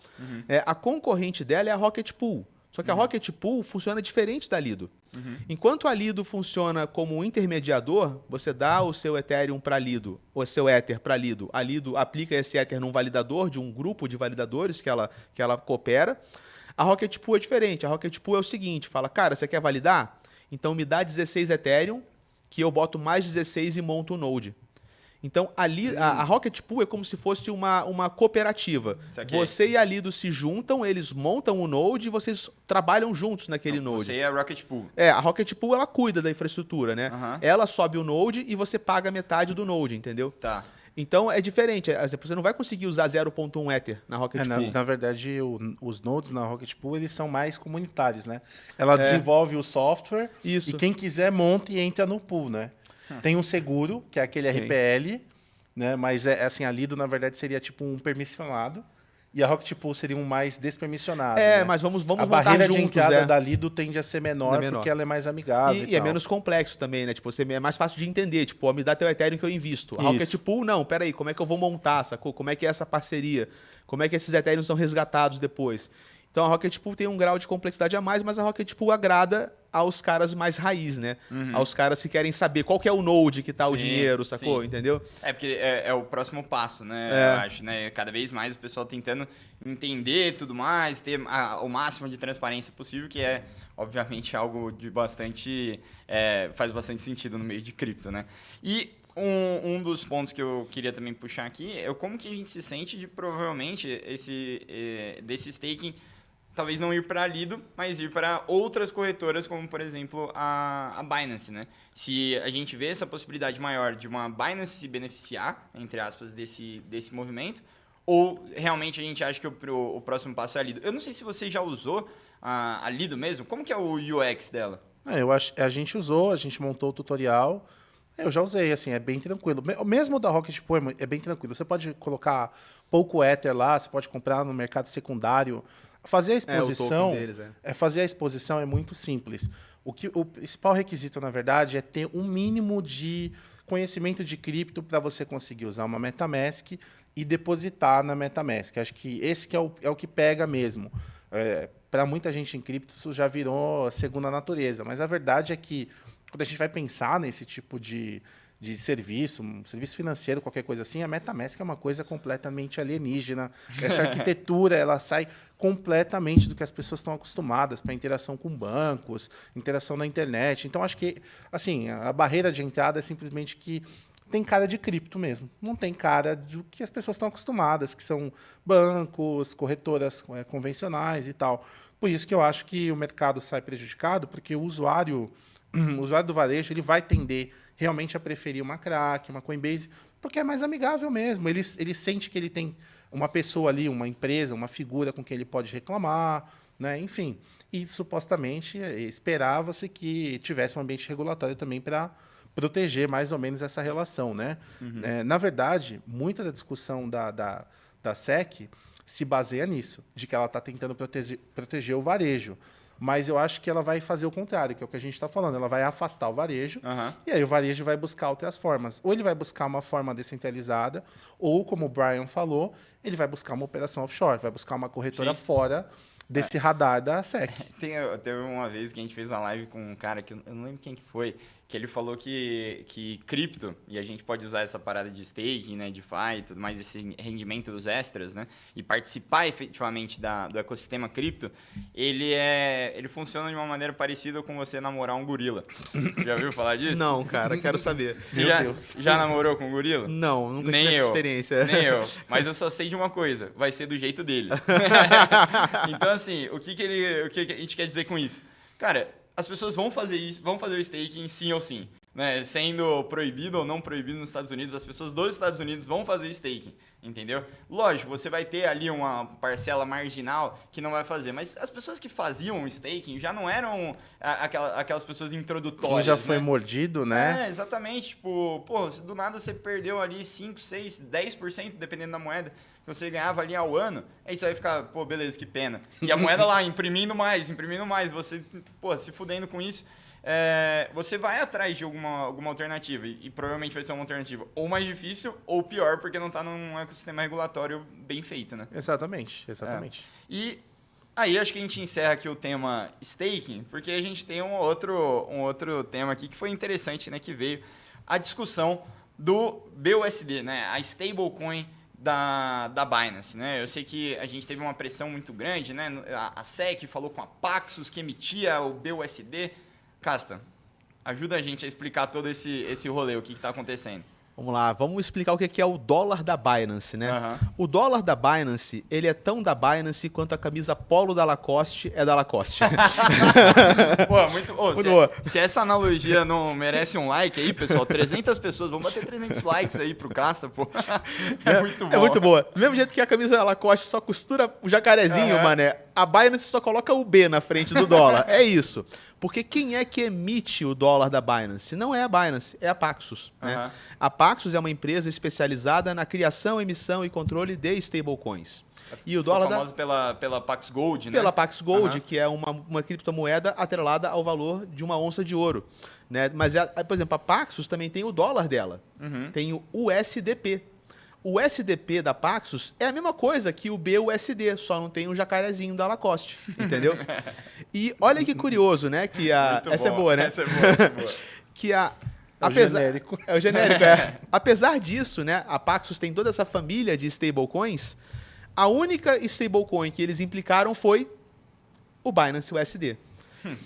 A concorrente dela é a Rocket Pool. Só que a Rocket Pool funciona diferente da Lido. Enquanto a Lido funciona como um intermediador, você dá o seu Ethereum para a Lido, ou seu Ether para a Lido. A Lido aplica esse Ether num validador, de um grupo de validadores que ela coopera. A Rocket Pool é diferente. A Rocket Pool é o seguinte, fala, cara, você quer validar? Então me dá 16 Ethereum, que eu boto mais 16 e monto um node. Então, a Rocket Pool é como se fosse uma cooperativa. Você e a Lido se juntam, eles montam o node e vocês trabalham juntos naquele node. Você é a Rocket Pool. A Rocket Pool, ela cuida da infraestrutura, né? Ela sobe o node e você paga metade do node, entendeu? Tá. Então, é diferente. Você não vai conseguir usar 0.1 Ether na Rocket Pool. Na verdade, os nodes na Rocket Pool, eles são mais comunitários, né? Ela desenvolve o software e quem quiser monta e entra no pool, né? Tem um seguro, que é aquele RPL, né? Mas assim, a Lido, na verdade, seria tipo um permissionado. E a Rocket Pool seria um mais despermissionado. Né? Mas vamos a montar barreira juntos. De entrada da Lido tende a ser menor, menor. Porque ela é mais amigável. E é menos complexo também, né? Tipo, é mais fácil de entender. Tipo, me dá teu Ethereum que eu invisto. A Rocket Pool, não, peraí, como é que eu vou montar, sacou? Como é que é essa parceria? Como é que esses Ethereum são resgatados depois? Então a Rocket Pool tem um grau de complexidade a mais, mas a Rocket Pool agrada aos caras mais raiz, né? Aos caras que querem saber qual que é o node que tá o dinheiro, sacou? Sim. Entendeu? Porque é o próximo passo, né? Eu acho, né? Cada vez mais o pessoal tentando entender tudo mais, ter o máximo de transparência possível, que é, obviamente, algo de bastante... faz bastante sentido no meio de cripto, né? E um dos pontos que eu queria também puxar aqui é como que a gente se sente de, provavelmente, desse staking talvez não ir para a Lido, mas ir para outras corretoras, como, por exemplo, a Binance, né? Se a gente vê essa possibilidade maior de uma Binance se beneficiar, entre aspas, desse movimento, ou realmente a gente acha que o próximo passo é a Lido. Eu não sei se você já usou a Lido mesmo. Como que é o UX dela? A gente usou, a gente montou o tutorial. Eu já usei, assim, é bem tranquilo. Mesmo o da Rocket Pool é bem tranquilo. Você pode colocar pouco Ether lá, você pode comprar no mercado secundário. Fazer a exposição, fazer a exposição é muito simples. O principal requisito, na verdade, é ter um mínimo de conhecimento de cripto para você conseguir usar uma MetaMask e depositar na MetaMask. Acho que esse que é o que pega mesmo. Para muita gente em cripto, isso já virou segunda natureza. Mas a verdade é que, quando a gente vai pensar nesse tipo de serviço, um serviço financeiro, qualquer coisa assim, a MetaMask é uma coisa completamente alienígena. Essa arquitetura, ela sai completamente do que as pessoas estão acostumadas para interação com bancos, interação na internet. Então, acho que, assim, a barreira de entrada é simplesmente que tem cara de cripto mesmo. Não tem cara do que as pessoas estão acostumadas, que são bancos, corretoras convencionais e tal. Por isso que eu acho que o mercado sai prejudicado, porque o usuário do varejo ele vai tender realmente a preferir uma Kraken, uma Coinbase, porque é mais amigável mesmo. Ele sente que ele tem uma pessoa ali, uma empresa, uma figura com quem ele pode reclamar, né? Enfim. E supostamente esperava-se que tivesse um ambiente regulatório também para proteger mais ou menos essa relação, né? Na verdade, muita da discussão da SEC se baseia nisso, de que ela está tentando proteger o varejo. Mas eu acho que ela vai fazer o contrário, que é o que a gente está falando. Ela vai afastar o varejo, e aí o varejo vai buscar outras formas. Ou ele vai buscar uma forma descentralizada, ou, como o Brian falou, ele vai buscar uma operação offshore, vai buscar uma corretora fora desse radar da SEC. Teve uma vez que a gente fez uma live com um cara, que eu não lembro quem que foi, que ele falou que cripto, e a gente pode usar essa parada de staking, né, DeFi e tudo mais, esse rendimento dos extras, né, e participar efetivamente do ecossistema cripto, ele funciona de uma maneira parecida com você namorar um gorila. Já ouviu falar disso? Não, cara, quero saber. Você já namorou com um gorila? Não, nunca tive essa experiência. Nem eu. Mas eu só sei de uma coisa, vai ser do jeito dele. Então, assim, o que a gente quer dizer com isso? Cara, as pessoas vão fazer isso, vão fazer o staking sim ou sim. Né? Sendo proibido ou não proibido nos Estados Unidos, as pessoas dos Estados Unidos vão fazer staking, entendeu? Lógico, você vai ter ali uma parcela marginal que não vai fazer, mas as pessoas que faziam o staking já não eram aquelas pessoas introdutórias. Quem já foi mordido, né? Exatamente. Tipo, pô, do nada você perdeu ali 5, 6, 10%, dependendo da moeda, que você ganhava ali ao ano, aí você vai ficar, pô, beleza, que pena. E a moeda lá, imprimindo mais, você, pô, se fudendo com isso. Você vai atrás de alguma alternativa e provavelmente vai ser uma alternativa ou mais difícil ou pior porque não está num ecossistema regulatório bem feito, né? Exatamente. E aí acho que a gente encerra aqui o tema staking, porque a gente tem um outro tema aqui que foi interessante, né? Que veio a discussão do BUSD, né? A stablecoin da Binance, né? Eu sei que a gente teve uma pressão muito grande, né? A SEC falou com a Paxos que emitia o BUSD. Casta, ajuda a gente a explicar todo esse rolê, o que está acontecendo. Vamos lá, vamos explicar o que é o dólar da Binance, né? O dólar da Binance, ele é tão da Binance quanto a camisa polo da Lacoste é da Lacoste. Pô, muito boa. Se essa analogia não merece um like aí, pessoal, 300 pessoas, vamos bater 300 likes aí pro Casta, pô. Muito bom. É muito boa. Do mesmo jeito que a camisa Lacoste só costura o jacarezinho, mané, a Binance só coloca o B na frente do dólar. É isso. Porque quem é que emite o dólar da Binance? Não é a Binance, é a Paxos. Né? A Paxos é uma empresa especializada na criação, emissão e controle de stablecoins. E o dólar famoso pela Pax Gold, né? Pela Pax Gold, que é uma criptomoeda atrelada ao valor de uma onça de ouro. Né? Mas, por exemplo, a Paxos também tem o dólar dela. Tem o USDP. O SDP da Paxos é a mesma coisa que o BUSD, só não tem o jacarezinho da Lacoste, entendeu? E olha que curioso, né? Que essa é boa, né? Essa é boa, essa é boa. Que O genérico. É o genérico, é. Apesar disso, né? A Paxos tem toda essa família de stablecoins. A única stablecoin que eles implicaram foi o Binance USD.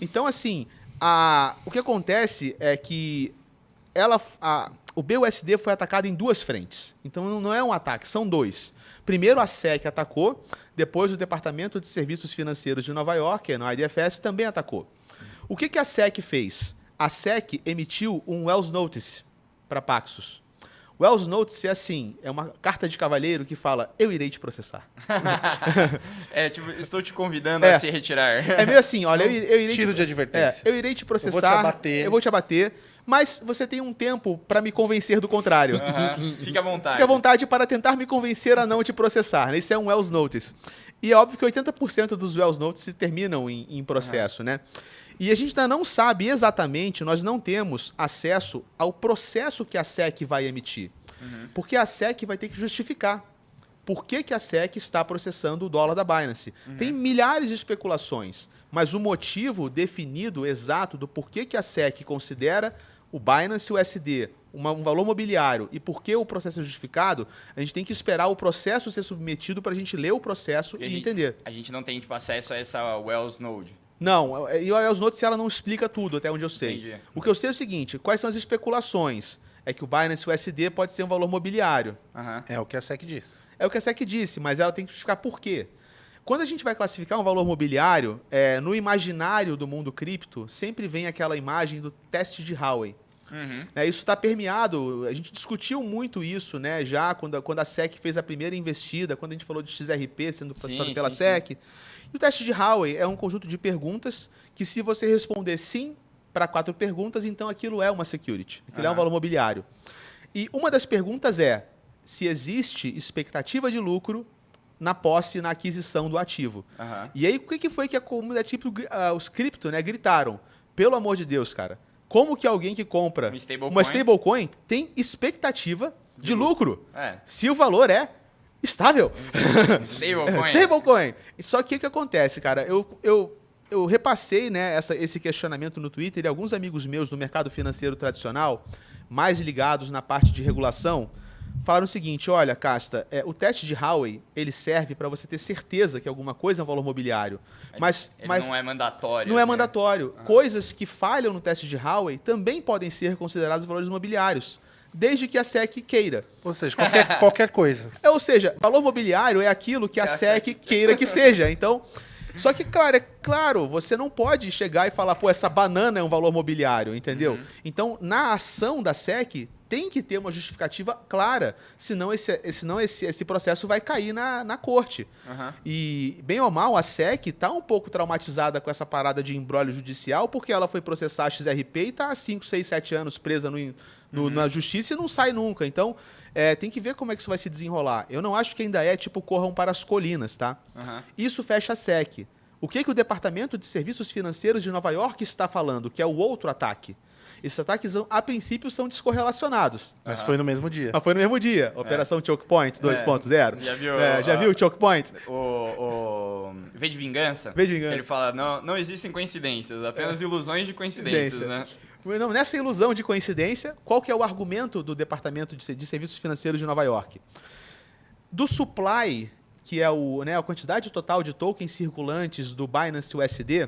Então, assim, o que acontece é que o BUSD foi atacado em duas frentes. Então, não é um ataque, são dois. Primeiro, a SEC atacou, depois o Departamento de Serviços Financeiros de Nova York, no IDFS, também atacou. O que a SEC fez? A SEC emitiu um Wells Notice para Paxos. Wells Notice é assim, é uma carta de cavalheiro que fala, eu irei te processar. Tipo, estou te convidando a se retirar. É meio assim, olha, eu irei Tiro de advertência. eu irei te processar, eu vou te abater, mas você tem um tempo para me convencer do contrário. Fique à vontade. Fique à vontade para tentar me convencer a não te processar. Isso é um Wells Notice. E é óbvio que 80% dos Wells Notices terminam em processo, né? E a gente ainda não sabe exatamente, nós não temos acesso ao processo que a SEC vai emitir. Porque a SEC vai ter que justificar por que a SEC está processando o dólar da Binance. Tem milhares de especulações, mas o motivo definido exato do porquê que a SEC considera o Binance USD um valor mobiliário e por que o processo é justificado, a gente tem que esperar o processo ser submetido para a gente ler o processo e entender. A gente não tem acesso a essa Wells Node. Não, e a Wells Notice ela não explica tudo, até onde eu sei. Entendi. O que eu sei é o seguinte, quais são as especulações? É que o Binance USD pode ser um valor mobiliário. É o que a SEC disse. É o que a SEC disse, mas ela tem que justificar por quê. Quando a gente vai classificar um valor mobiliário, no imaginário do mundo cripto, sempre vem aquela imagem do teste de Howey. Isso está permeado, a gente discutiu muito isso, né, já quando a SEC fez a primeira investida, quando a gente falou de XRP sendo processado pela SEC. E o teste de Howey é um conjunto de perguntas que, se você responder sim para 4 perguntas, então aquilo é uma security, aquilo é um valor mobiliário. E uma das perguntas é se existe expectativa de lucro na posse, na aquisição do ativo. E aí, o que foi que a comunidade, tipo, os cripto, né, gritaram? Pelo amor de Deus, cara. Como que alguém que compra uma stablecoin tem expectativa de lucro? Se o valor é estável. Stablecoin. Só que o que acontece, cara? Eu repassei, né, esse questionamento no Twitter e alguns amigos meus no mercado financeiro tradicional, mais ligados na parte de regulação, falaram o seguinte, olha, Casta, o teste de Howey, ele serve para você ter certeza que alguma coisa é um valor mobiliário. Mas não é mandatório. Não é mandatório. Coisas que falham no teste de Howey também podem ser consideradas valores mobiliários, desde que a SEC queira. Ou seja, qualquer coisa. Ou seja, valor mobiliário é aquilo que a SEC queira que seja. Então, só que, claro, você não pode chegar e falar, pô, essa banana é um valor mobiliário, entendeu? Então, na ação da SEC, tem que ter uma justificativa clara, senão esse processo vai cair na corte. E, bem ou mal, a SEC está um pouco traumatizada com essa parada de imbróglio judicial, porque ela foi processar a XRP e está há 5, 6, 7 anos presa na justiça e não sai nunca. Então, tem que ver como é que isso vai se desenrolar. Eu não acho que ainda corram para as colinas, tá? Isso fecha a SEC. O que o Departamento de Serviços Financeiros de Nova York está falando, que é o outro ataque? Esses ataques, a princípio, são descorrelacionados. Mas foi no mesmo dia. Mas foi no mesmo dia. Operação Choke Point 2.0. Já viu o Choke Point? O V de Vingança. V de Vingança. Que ele fala, não existem coincidências, apenas ilusões de coincidências, né? Não, nessa ilusão de coincidência, qual que é o argumento do Departamento de Serviços Financeiros de Nova York? Do supply, que é a quantidade total de tokens circulantes do Binance USD,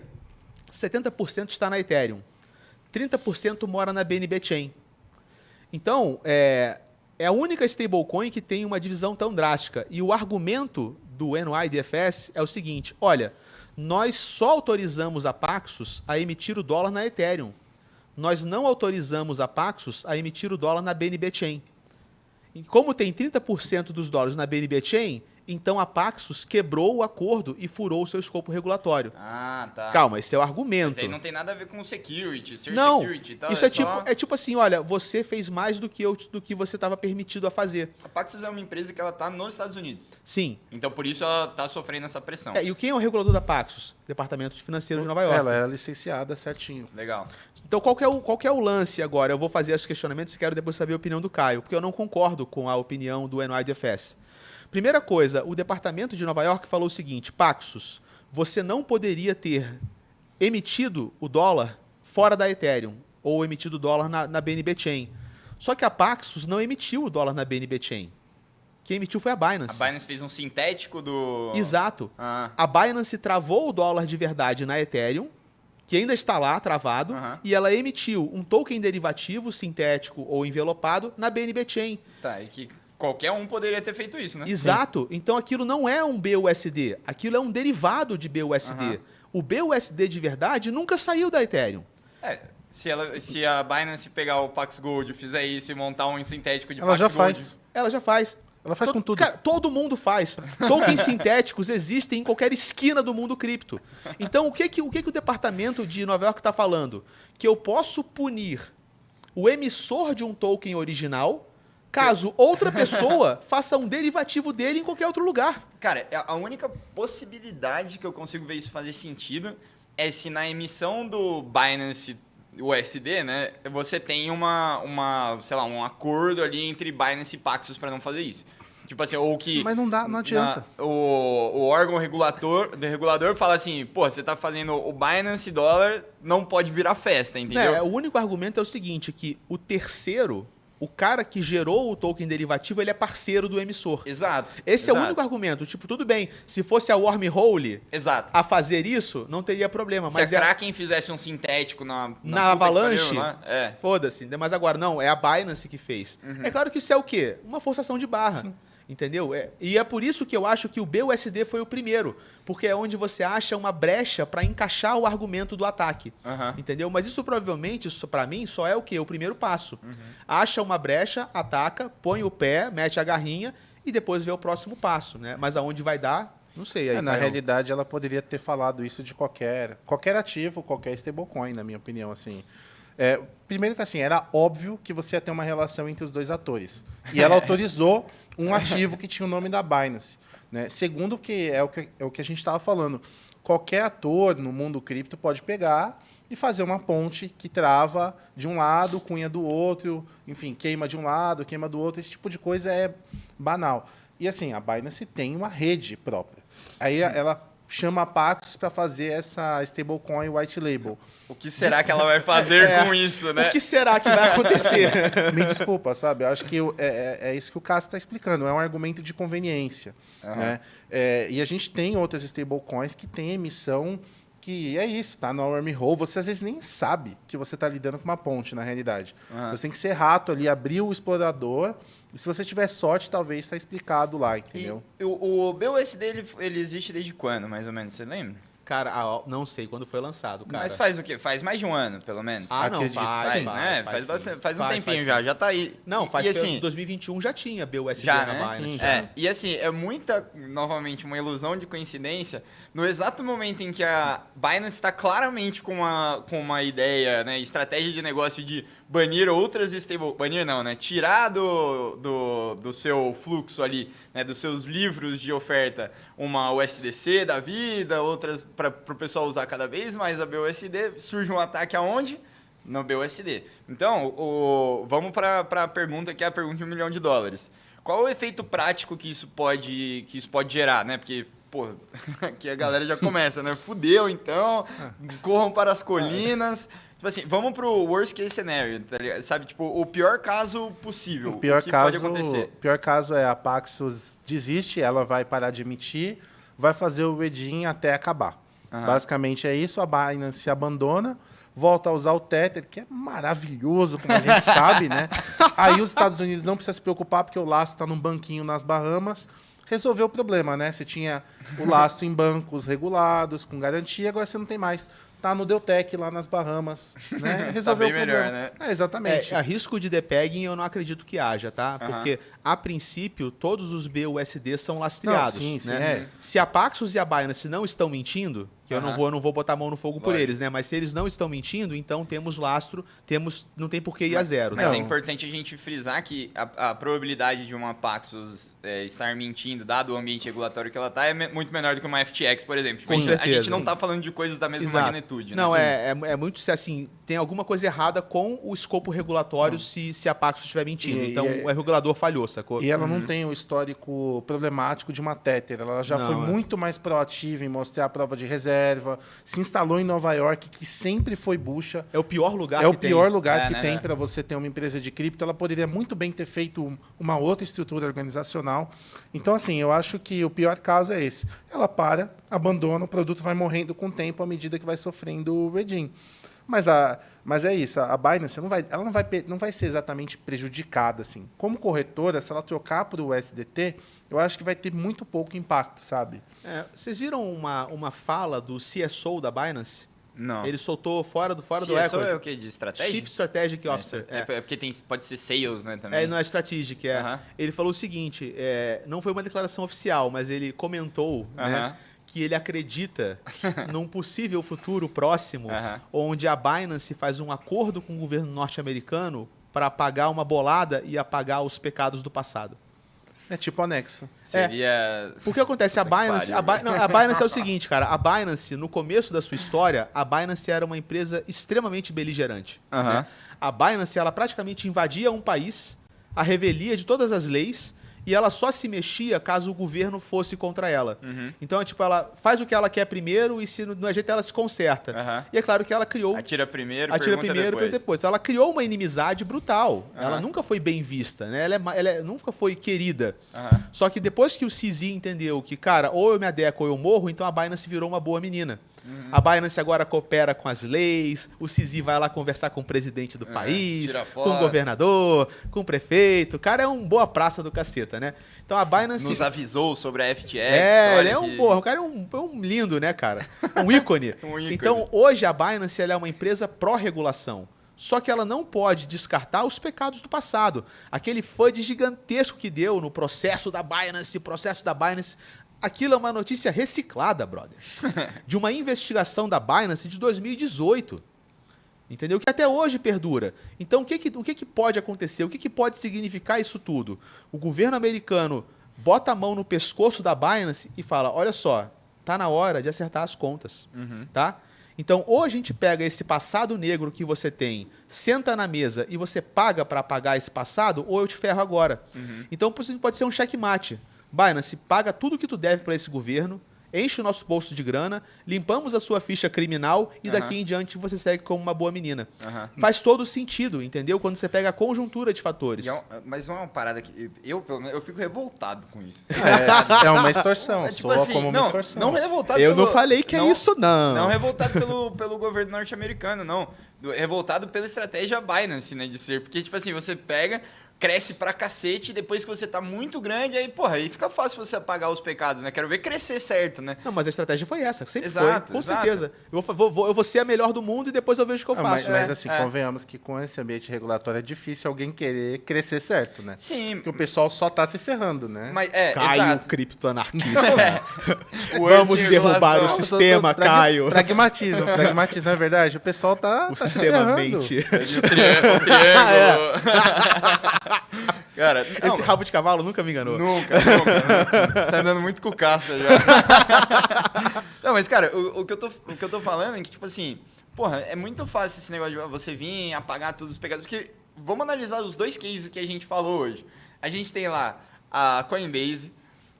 70% está na Ethereum. 30% mora na BNB Chain. Então, é a única stablecoin que tem uma divisão tão drástica. E o argumento do NYDFS é o seguinte, olha, nós só autorizamos a Paxos a emitir o dólar na Ethereum. Nós não autorizamos a Paxos a emitir o dólar na BNB Chain. E como tem 30% dos dólares na BNB Chain, Então a Paxos quebrou o acordo e furou o seu escopo regulatório. Ah, tá. Calma, esse é o Mas argumento. aí não tem nada a ver com security, Não, security e tal. isso é tipo assim, olha, você fez mais do que você estava permitido a fazer. A Paxos é uma empresa que ela tá nos Estados Unidos. Sim. Então por isso ela tá sofrendo essa pressão. E quem é o regulador da Paxos? Departamento Financeiro de Nova York. Ela era licenciada certinho. Legal. Então qual que é o lance agora? Eu vou fazer esses questionamentos e quero depois saber a opinião do Caio, porque eu não concordo com a opinião do NYDFS. Primeira coisa, o Departamento de Nova York falou o seguinte: Paxos, você não poderia ter emitido o dólar fora da Ethereum ou emitido o dólar na BNB Chain. Só que a Paxos não emitiu o dólar na BNB Chain. Quem emitiu foi a Binance. A Binance fez um sintético do... Exato. Ah, A Binance travou o dólar de verdade na Ethereum, que ainda está lá travado, e ela emitiu um token derivativo sintético ou envelopado na BNB Chain. tá. E que qualquer um poderia ter feito isso, né? Exato. Então aquilo não é um BUSD, aquilo é um derivado de BUSD. O BUSD de verdade nunca saiu da Ethereum. É, se a Binance pegar o Pax Gold, fizer isso e montar um sintético de Ela Pax já Gold... faz. Ela já faz. Ela faz com tudo. Cara, todo mundo faz. Tokens sintéticos existem em qualquer esquina do mundo cripto. Então, o que o departamento de Nova York está falando? Que eu posso punir o emissor de um token original caso outra pessoa faça um derivativo dele em qualquer outro lugar. Cara, a única possibilidade que eu consigo ver isso fazer sentido é se na emissão do Binance USD, né, você tem sei lá, um acordo ali entre Binance e Paxos para não fazer isso. Tipo assim, ou que... Mas não dá, não adianta. O órgão regulador fala assim, pô, você tá fazendo o Binance dólar, não pode virar festa, entendeu? O único argumento é o seguinte, que o terceiro, o cara que gerou o token derivativo, ele é parceiro do emissor. Exato. Esse é o exato. único argumento. Tipo, tudo bem, se fosse a Wormhole Exato. a fazer isso, não teria problema. Se Mas a Kraken fizesse um sintético na puta que Avalanche, pariu, né? É. foda-se. Mas agora, não, é a Binance que fez. É claro que isso é o quê? Uma forçação de barra. Sim. Entendeu? E é por isso que eu acho que o BUSD foi o primeiro. Porque é onde você acha uma brecha para encaixar o argumento do ataque. Entendeu? Mas isso provavelmente, para mim, só é o quê? O primeiro passo. Acha uma brecha, ataca, põe o pé, mete a garrinha e depois vê o próximo passo, né? Mas aonde vai dar, não sei. Aí, Na Caio. realidade, ela poderia ter falado isso de qualquer ativo, qualquer stablecoin, na minha opinião, assim. Primeiro que assim, era óbvio que você ia ter uma relação entre os dois atores. E ela autorizou um ativo que tinha o nome da Binance. Né? Segundo, que é o que a gente estava falando, qualquer ator no mundo cripto pode pegar e fazer uma ponte que trava de um lado, cunha do outro, enfim, queima de um lado, queima do outro. Esse tipo de coisa é banal. E assim, a Binance tem uma rede própria. Aí ela chama a Paxos para fazer essa stablecoin white label. O que será que ela vai fazer com isso, né? O que será que vai acontecer? Me desculpa, sabe? Eu acho que é isso que o Cássio está explicando. É um argumento de conveniência. Né? E a gente tem outras stablecoins que têm emissão que é isso, tá? Na wormhole, você às vezes nem sabe que você está lidando com uma ponte, na realidade. Você tem que ser rato ali, abrir o explorador, e se você tiver sorte, talvez está explicado lá, entendeu? E o BUSD, ele existe desde quando, mais ou menos? Você lembra? Cara, não sei quando foi lançado, cara. Mas faz o quê? Faz mais de um ano, pelo menos. Ah, não, Acredito que faz, Faz, sim. né? Faz Bastante, sim. faz um tempinho sim. já. Já tá aí. Não, faz e, que assim, 2021 já tinha BUSD já, na né? Binance. Sim. E assim, é muita, novamente, uma ilusão de coincidência. No exato momento em que a Binance está claramente com uma ideia, né, estratégia de negócio de banir outras banir não, né? Tirar do seu fluxo ali, né, dos seus livros de oferta, uma USDC da vida, outras para o pessoal usar cada vez mais a BUSD, surge um ataque aonde? No BUSD. Então, vamos para a pergunta que é a pergunta de $1 milhão. Qual o efeito prático que isso pode gerar, né? Porque, pô, aqui a galera já começa, né? Fudeu, então, corram para as colinas. Tipo assim, vamos pro worst case scenario, tá ligado? Sabe? Tipo, o pior caso possível. O pior que caso, pode acontecer. o pior caso é a Paxos desiste, ela vai parar de emitir, vai fazer o redeem até acabar. Basicamente é isso, a Binance se abandona, volta a usar o Tether, que é maravilhoso, como a gente sabe, né? Aí os Estados Unidos não precisam se preocupar, porque o lastro está num banquinho nas Bahamas. Resolveu o problema, né? Você tinha o lastro em bancos regulados, com garantia, agora você não tem mais. tá no Deutec lá nas Bahamas, né? Resolveu Tá bem o problema. melhor, né? Exatamente. A risco de depegging eu não acredito que haja, tá? Porque, a princípio, todos os BUSD são lastreados. Não, sim, né? Se a Paxos e a Binance não estão mentindo, que eu não vou botar a mão no fogo por eles, né? Mas se eles não estão mentindo, então temos lastro, não tem por que ir a zero. Mas né? é importante a gente frisar que a probabilidade de uma Paxos estar mentindo, dado o ambiente regulatório que ela está, é muito menor do que uma FTX, por exemplo. Tipo, Com a certeza. gente não está falando de coisas da mesma Exato. magnitude. Né? Não, é muito assim, tem alguma coisa errada com o escopo regulatório se a Paxos estiver mentindo. Então, o regulador falhou, sacou? E ela não tem o histórico problemático de uma Tether. Ela já foi muito mais proativa em mostrar a prova de reserva. Se instalou em Nova York, que sempre foi bucha. É o pior lugar É o que tem. pior lugar que né, tem né? para você ter uma empresa de cripto. Ela poderia muito bem ter feito uma outra estrutura organizacional. Então, assim, eu acho que o pior caso é esse. Ela abandona, o produto vai morrendo com o tempo à medida que vai sofrendo o redeem. Mas é isso, a Binance não vai ser exatamente prejudicada. Assim. Como corretora, se ela trocar para o USDT, eu acho que vai ter muito pouco impacto, sabe? Vocês viram uma fala do CSO da Binance? Não. Ele soltou fora do CSO equity. é o quê? De estratégia? Chief Strategic Officer. É porque pode ser sales, né, também. Não é strategic, Ele falou o seguinte, não foi uma declaração oficial, mas ele comentou, né, que ele acredita num possível futuro próximo, onde a Binance faz um acordo com o governo norte-americano para apagar uma bolada e apagar os pecados do passado. É tipo anexo. Seria... Porque acontece, a Binance é o seguinte, cara, a Binance, no começo da sua história, a Binance era uma empresa extremamente beligerante. Né? A Binance, ela praticamente invadia um país, a revelia de todas as leis, e ela só se mexia caso o governo fosse contra ela. Então, ela faz o que ela quer primeiro e se não é jeito ela se conserta. E é claro que ela criou... Atira primeiro, pergunta depois. Ela criou uma inimizade brutal. Ela nunca foi bem vista, né? Ela nunca foi querida. Só que depois que o CZ entendeu que, cara, ou eu me adequo ou eu morro, então a Binance virou uma boa menina. A Binance agora coopera com as leis, o CZ vai lá conversar com o presidente do país, com o governador, com o prefeito. O cara é um boa praça do caceta, né? Então a Binance... Nos avisou sobre a FTX. Ele é o cara é um lindo, né, cara? Um ícone. Então hoje a Binance ela é uma empresa pró-regulação. Só que ela não pode descartar os pecados do passado. Aquele FUD gigantesco que deu no processo da Binance, aquilo é uma notícia reciclada, brother. De uma investigação da Binance de 2018. Entendeu? Que até hoje perdura. Então, o que pode acontecer? O que pode significar isso tudo? O governo americano bota a mão no pescoço da Binance e fala, olha só, tá na hora de acertar as contas. Tá? Então, ou a gente pega esse passado negro que você tem, senta na mesa e você paga para apagar esse passado, ou eu te ferro agora. Então, pode ser um checkmate. Binance, paga tudo que tu deve para esse governo, enche o nosso bolso de grana, limpamos a sua ficha criminal e daqui em diante você segue como uma boa menina. Faz todo sentido, entendeu? Quando você pega a conjuntura de fatores. Mas não é uma parada que... Eu fico revoltado com isso. É uma extorsão. Tipo assim, como uma extorsão. não revoltado Eu não falei que é isso, não. Não revoltado pelo governo norte-americano, não. Revoltado pela estratégia Binance, né, de ser. Porque, tipo assim, você pega... cresce pra cacete, depois que você tá muito grande, aí, porra, aí fica fácil você apagar os pecados, né? Quero ver crescer certo, né? Não, mas a estratégia foi essa, sempre Exato, foi, com exato. certeza. Eu vou ser a melhor do mundo e depois eu vejo o que eu faço. Mas assim, convenhamos que com esse ambiente regulatório é difícil alguém querer crescer certo, né? Sim. Porque o pessoal só tá se ferrando, né? Mas, Caio, exato. criptoanarquista. Vamos derrubar o sistema, Caio. Pragmatismo, não é verdade? O pessoal tá O se sistema ferrando. mente. O triângulo. Cara, Esse rabo de cavalo nunca me enganou. Nunca. Tá andando muito com caça já. Não, mas, cara, o que eu tô falando é que, tipo assim, porra, é muito fácil esse negócio de você vir apagar todos os pecados. Porque vamos analisar os dois cases que a gente falou hoje. A gente tem lá a Coinbase,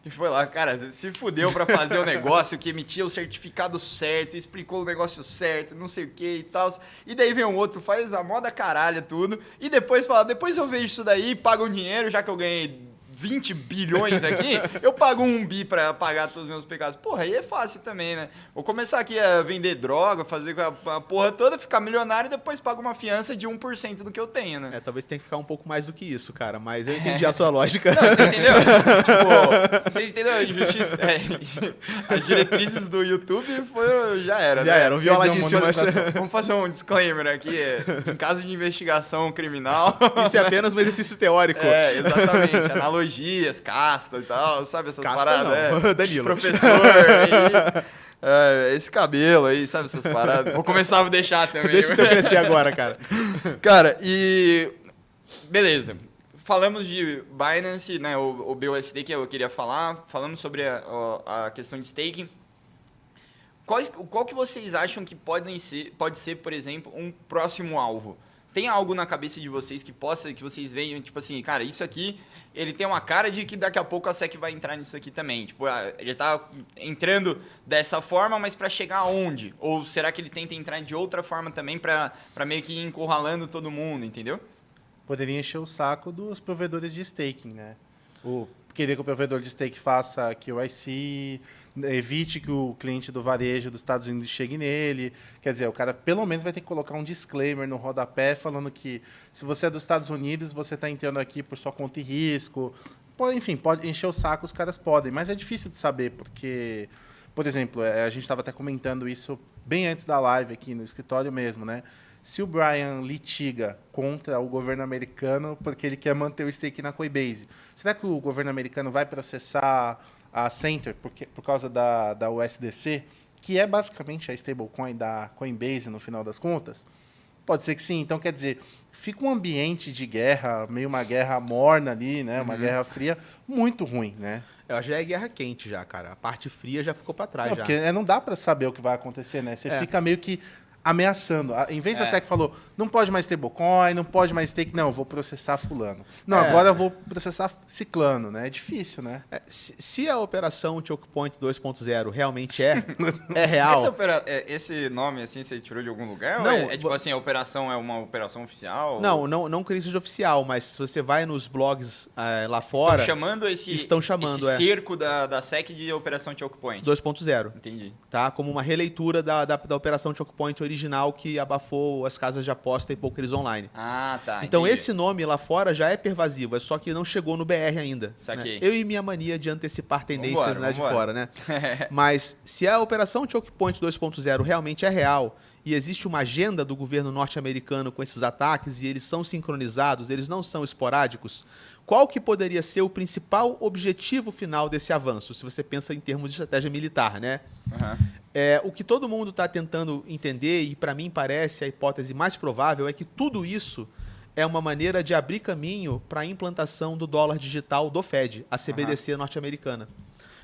que foi lá, cara, se fudeu pra fazer o negócio, que emitia o certificado certo, explicou o negócio certo, não sei o que e tal. E daí vem um outro, faz a moda caralha tudo, e depois fala, depois eu vejo isso daí, pago um dinheiro, já que eu ganhei 20 bilhões aqui, eu pago 1 bi pra pagar todos os meus pecados. Porra, aí é fácil também, né? Vou começar aqui a vender droga, fazer a porra toda, ficar milionário e depois pago uma fiança de 1% do que eu tenho, né? Talvez tenha que ficar um pouco mais do que isso, cara, mas eu entendi a sua lógica. Não, você entendeu? Tipo, você entendeu a injustiça? As diretrizes do YouTube já era, Já né? eram violadíssimas. Vamos fazer um disclaimer aqui. Em caso de investigação criminal... Isso é apenas um exercício teórico. Exatamente. Analogias, casta e tal, sabe essas Casta paradas? não. Danilo. Professor aí... esse cabelo aí, sabe essas paradas? Vou começar a deixar também. Deixa o seu crescer agora, cara. Cara, e... Beleza. Falamos de Binance, né, o BUSD que eu queria falar. Falamos sobre a questão de staking. Qual que vocês acham que pode ser, por exemplo, um próximo alvo? Tem algo na cabeça de vocês que vocês vejam, tipo assim, cara, isso aqui, ele tem uma cara de que daqui a pouco a SEC vai entrar nisso aqui também. Tipo, ele tá entrando dessa forma, mas para chegar aonde? Ou será que ele tenta entrar de outra forma também para meio que ir encurralando todo mundo, entendeu? Poderia encher o saco dos provedores de staking, né? Querer que o provedor de stake faça QIC, evite que o cliente do varejo dos Estados Unidos chegue nele. Quer dizer, o cara pelo menos vai ter que colocar um disclaimer no rodapé falando que se você é dos Estados Unidos, você está entrando aqui por sua conta e risco. Enfim, pode encher o saco, os caras podem, mas é difícil de saber, porque, por exemplo, a gente estava até comentando isso bem antes da live aqui no escritório mesmo, né? Se o Brian litiga contra o governo americano porque ele quer manter o stake na Coinbase, será que o governo americano vai processar a Centre por causa da USDC, que é basicamente a stablecoin da Coinbase no final das contas? Pode ser que sim. Então, quer dizer, fica um ambiente de guerra, meio uma guerra morna ali, né? Uma guerra fria, muito ruim, né? Já é guerra quente já, cara. A parte fria já ficou para trás. Não, porque não dá para saber o que vai acontecer, né? Você fica meio que ameaçando. Em vez da SEC falou, não pode mais stablecoin, não pode mais stake, não, eu vou processar fulano. Não, agora eu vou processar ciclano, né? É difícil, né? Se a operação Choke Point 2.0 realmente é real... Esse nome, assim, você tirou de algum lugar? Não, ou tipo assim, a operação é uma operação oficial? Não que isso seja oficial, mas se você vai nos blogs lá fora... Estão chamando esse cerco da SEC de operação Choke Point. 2.0. Entendi. Tá? Como uma releitura da operação Choke Point original que abafou as casas de aposta e pokers online. Ah, tá. Então entendi. esse nome lá fora já é pervasivo, é só que não chegou no BR ainda. Saquei. Né? Eu e minha mania de antecipar tendências vambora. de fora, né? Mas se a operação Choke Point 2.0 realmente é real e existe uma agenda do governo norte-americano com esses ataques e eles são sincronizados, eles não são esporádicos, qual que poderia ser o principal objetivo final desse avanço, se você pensa em termos de estratégia militar, né? O que todo mundo está tentando entender, e para mim parece a hipótese mais provável, é que tudo isso é uma maneira de abrir caminho para a implantação do dólar digital do Fed, a CBDC norte-americana.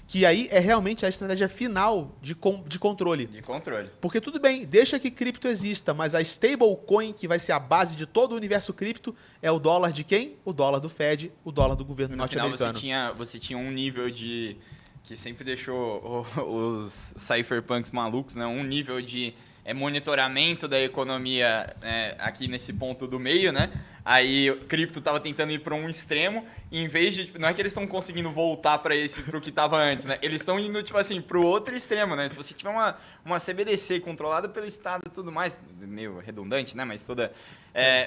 Que aí é realmente a estratégia final de controle. De controle. Porque tudo bem, deixa que cripto exista, mas a stablecoin, que vai ser a base de todo o universo cripto, é o dólar de quem? O dólar do Fed, o dólar do governo norte-americano. No final você tinha um nível de... que sempre deixou os cypherpunks malucos, né? Um nível de monitoramento da economia aqui nesse ponto do meio, né? Aí o cripto estava tentando ir para um extremo, e em vez de... Não é que eles estão conseguindo voltar para o que estava antes, né? Eles estão indo, tipo assim, para o outro extremo, né? Se você tiver uma CBDC controlada pelo Estado e tudo mais, meio redundante, né? Mas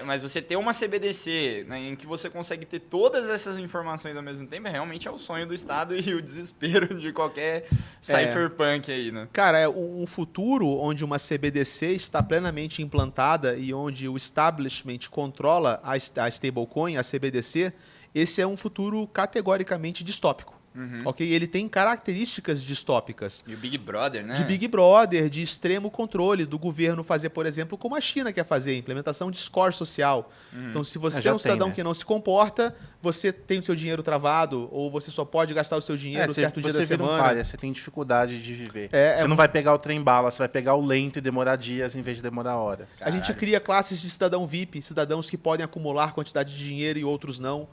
mas você ter uma CBDC, né, em que você consegue ter todas essas informações ao mesmo tempo, realmente é o sonho do Estado e o desespero de qualquer cypherpunk aí, né? Cara, é um futuro onde uma CBDC está plenamente implantada e onde o establishment controla a stablecoin, a CBDC, esse é um futuro categoricamente distópico. Ok? Ele tem características distópicas. E o Big Brother, né? De Big Brother, de extremo controle do governo fazer, por exemplo, como a China quer fazer, implementação de score social. Então, se você é um cidadão que não se comporta, você tem o seu dinheiro travado, ou você só pode gastar o seu dinheiro certo dia da semana. Você tem dificuldade de viver. Você não vai pegar o trem-bala, você vai pegar o lento e demorar dias em vez de demorar horas. A gente cria classes de cidadão VIP, cidadãos que podem acumular quantidade de dinheiro e outros não.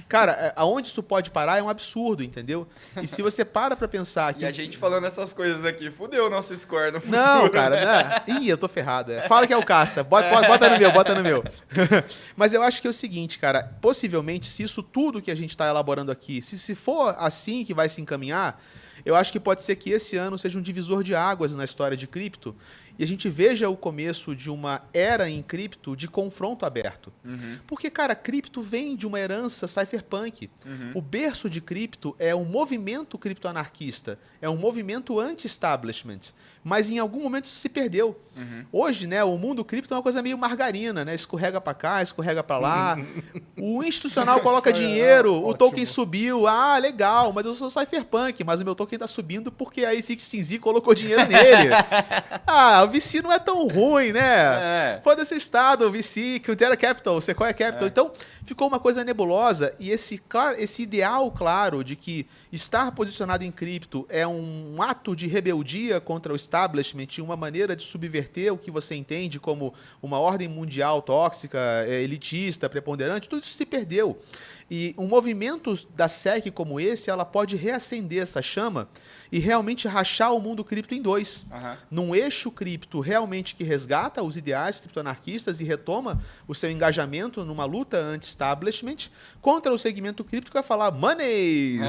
Cara, aonde isso pode parar é um absurdo, entendeu? entendeu? E se você para pensar que... E a gente falando essas coisas aqui, fudeu o nosso score no futuro. Não, cara, Ih, eu tô ferrado. Fala que é o Casta, bota no meu, bota no meu. Mas eu acho que é o seguinte, cara, possivelmente, se isso tudo que a gente tá elaborando aqui, se for assim que vai se encaminhar, eu acho que pode ser que esse ano seja um divisor de águas na história de cripto e a gente veja o começo de uma era em cripto de confronto aberto. Porque, cara, cripto vem de uma herança cypherpunk. O berço de cripto é um movimento criptoanarquista, é um movimento anti-establishment, mas em algum momento isso se perdeu. Hoje, né, o mundo cripto é uma coisa meio margarina, né? Escorrega para cá, escorrega para lá. O institucional coloca dinheiro, o token subiu. Ah, legal, mas eu sou cypherpunk, mas o meu token tá subindo porque a A16Z colocou dinheiro nele. Ah, o VC não é tão ruim, né? Foda-se o Estado, o VC, Quintera Capital, Sequoia Capital. Então, ficou uma coisa nebulosa e esse ideal claro de que estar posicionado em cripto é um ato de rebeldia contra o establishment, uma maneira de subverter o que você entende como uma ordem mundial tóxica, elitista, preponderante, tudo isso se perdeu. E um movimento da SEC como esse, ela pode reacender essa chama e realmente rachar o mundo cripto em dois. Num eixo cripto realmente que resgata os ideais criptoanarquistas e retoma o seu engajamento numa luta anti-establishment contra o segmento cripto que vai falar monies,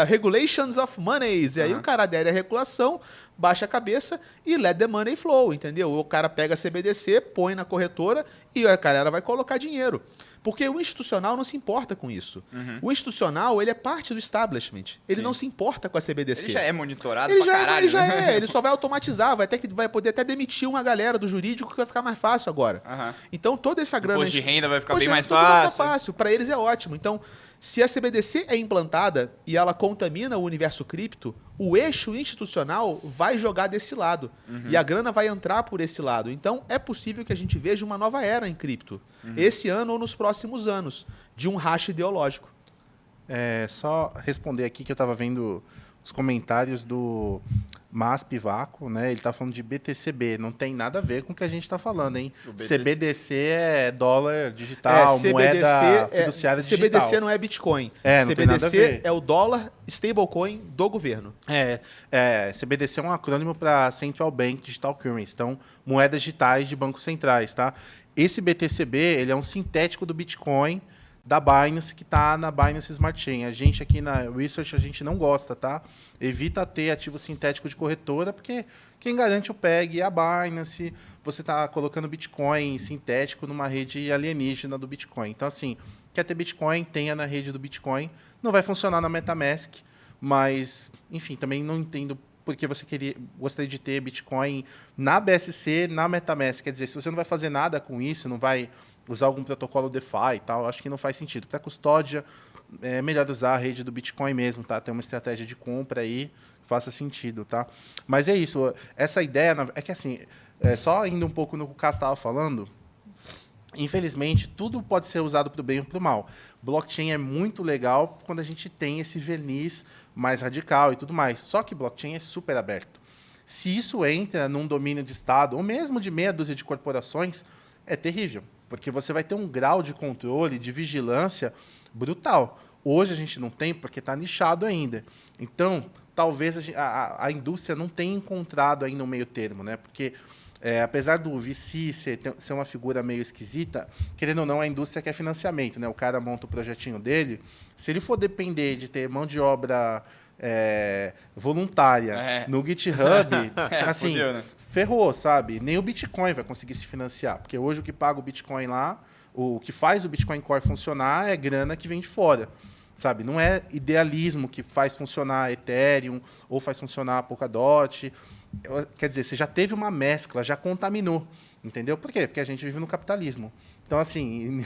regulations of monies. E aí o cara adere à regulação, baixa a cabeça e let the money flow, entendeu? O cara pega a CBDC, põe na corretora e a galera vai colocar dinheiro. Porque o institucional não se importa com isso. O institucional, ele é parte do establishment. Ele não se importa com a CBDC. Ele já é monitorado pra caralho. Ele já é. Ele só vai automatizar. Vai poder até demitir uma galera do jurídico que vai ficar mais fácil agora. Então, toda essa grana... Imposto de renda vai ficar bem mais fácil. Vai ficar fácil. Para eles é ótimo. Então, se a CBDC é implantada e ela contamina o universo cripto, o eixo institucional vai jogar desse lado. E a grana vai entrar por esse lado. Então, é possível que a gente veja uma nova era em cripto. Esse ano ou nos próximos anos, de um racha ideológico. Só responder aqui que eu estava vendo os comentários do MASP Vaco, né? Ele está falando de BTCB, não tem nada a ver com o que a gente está falando, hein? CBDC é dólar digital, moeda fiduciária digital. CBDC não é Bitcoin. Não tem nada a ver. CBDC é o dólar stablecoin do governo. CBDC é um acrônimo para Central Bank Digital Currency, então moedas digitais de bancos centrais, tá? Esse BTCB, ele é um sintético do Bitcoin, da Binance, que está na Binance Smart Chain. A gente aqui na Research, a gente não gosta, tá? Evita ter ativo sintético de corretora, porque quem garante o PEG é a Binance, você está colocando Bitcoin sintético numa rede alienígena do Bitcoin. Então, assim, quer ter Bitcoin, tenha na rede do Bitcoin. Não vai funcionar na MetaMask, mas, enfim, também não entendo porque você gostaria de ter Bitcoin na BSC, na MetaMask. Quer dizer, se você não vai fazer nada com isso, não vai usar algum protocolo DeFi e tal, acho que não faz sentido. Para custódia, é melhor usar a rede do Bitcoin mesmo, tá? Tem uma estratégia de compra aí que faça sentido, tá? Mas é isso. Essa ideia é que, assim, só indo um pouco no que o Cássio estava falando, infelizmente, tudo pode ser usado para o bem ou para o mal. Blockchain é muito legal quando a gente tem esse verniz mais radical e tudo mais. Só que blockchain é super aberto. Se isso entra num domínio de Estado, ou mesmo de meia dúzia de corporações, é terrível. Porque você vai ter um grau de controle, de vigilância brutal. Hoje a gente não tem, porque está nichado ainda. Então, talvez a indústria não tenha encontrado ainda um meio termo, né? Porque, apesar do VC ser uma figura meio esquisita, querendo ou não, a indústria quer financiamento, né? O cara monta o projetinho dele. Se ele for depender de ter mão de obra voluntária no GitHub, assim, fudeu, né? Ferrou, sabe? Nem o Bitcoin vai conseguir se financiar, porque hoje o que paga o Bitcoin lá, o que faz o Bitcoin Core funcionar é grana que vem de fora, sabe? Não é idealismo que faz funcionar Ethereum ou faz funcionar a Polkadot. Quer dizer, você já teve uma mescla, já contaminou, entendeu? Por quê? Porque a gente vive no capitalismo. Então, assim,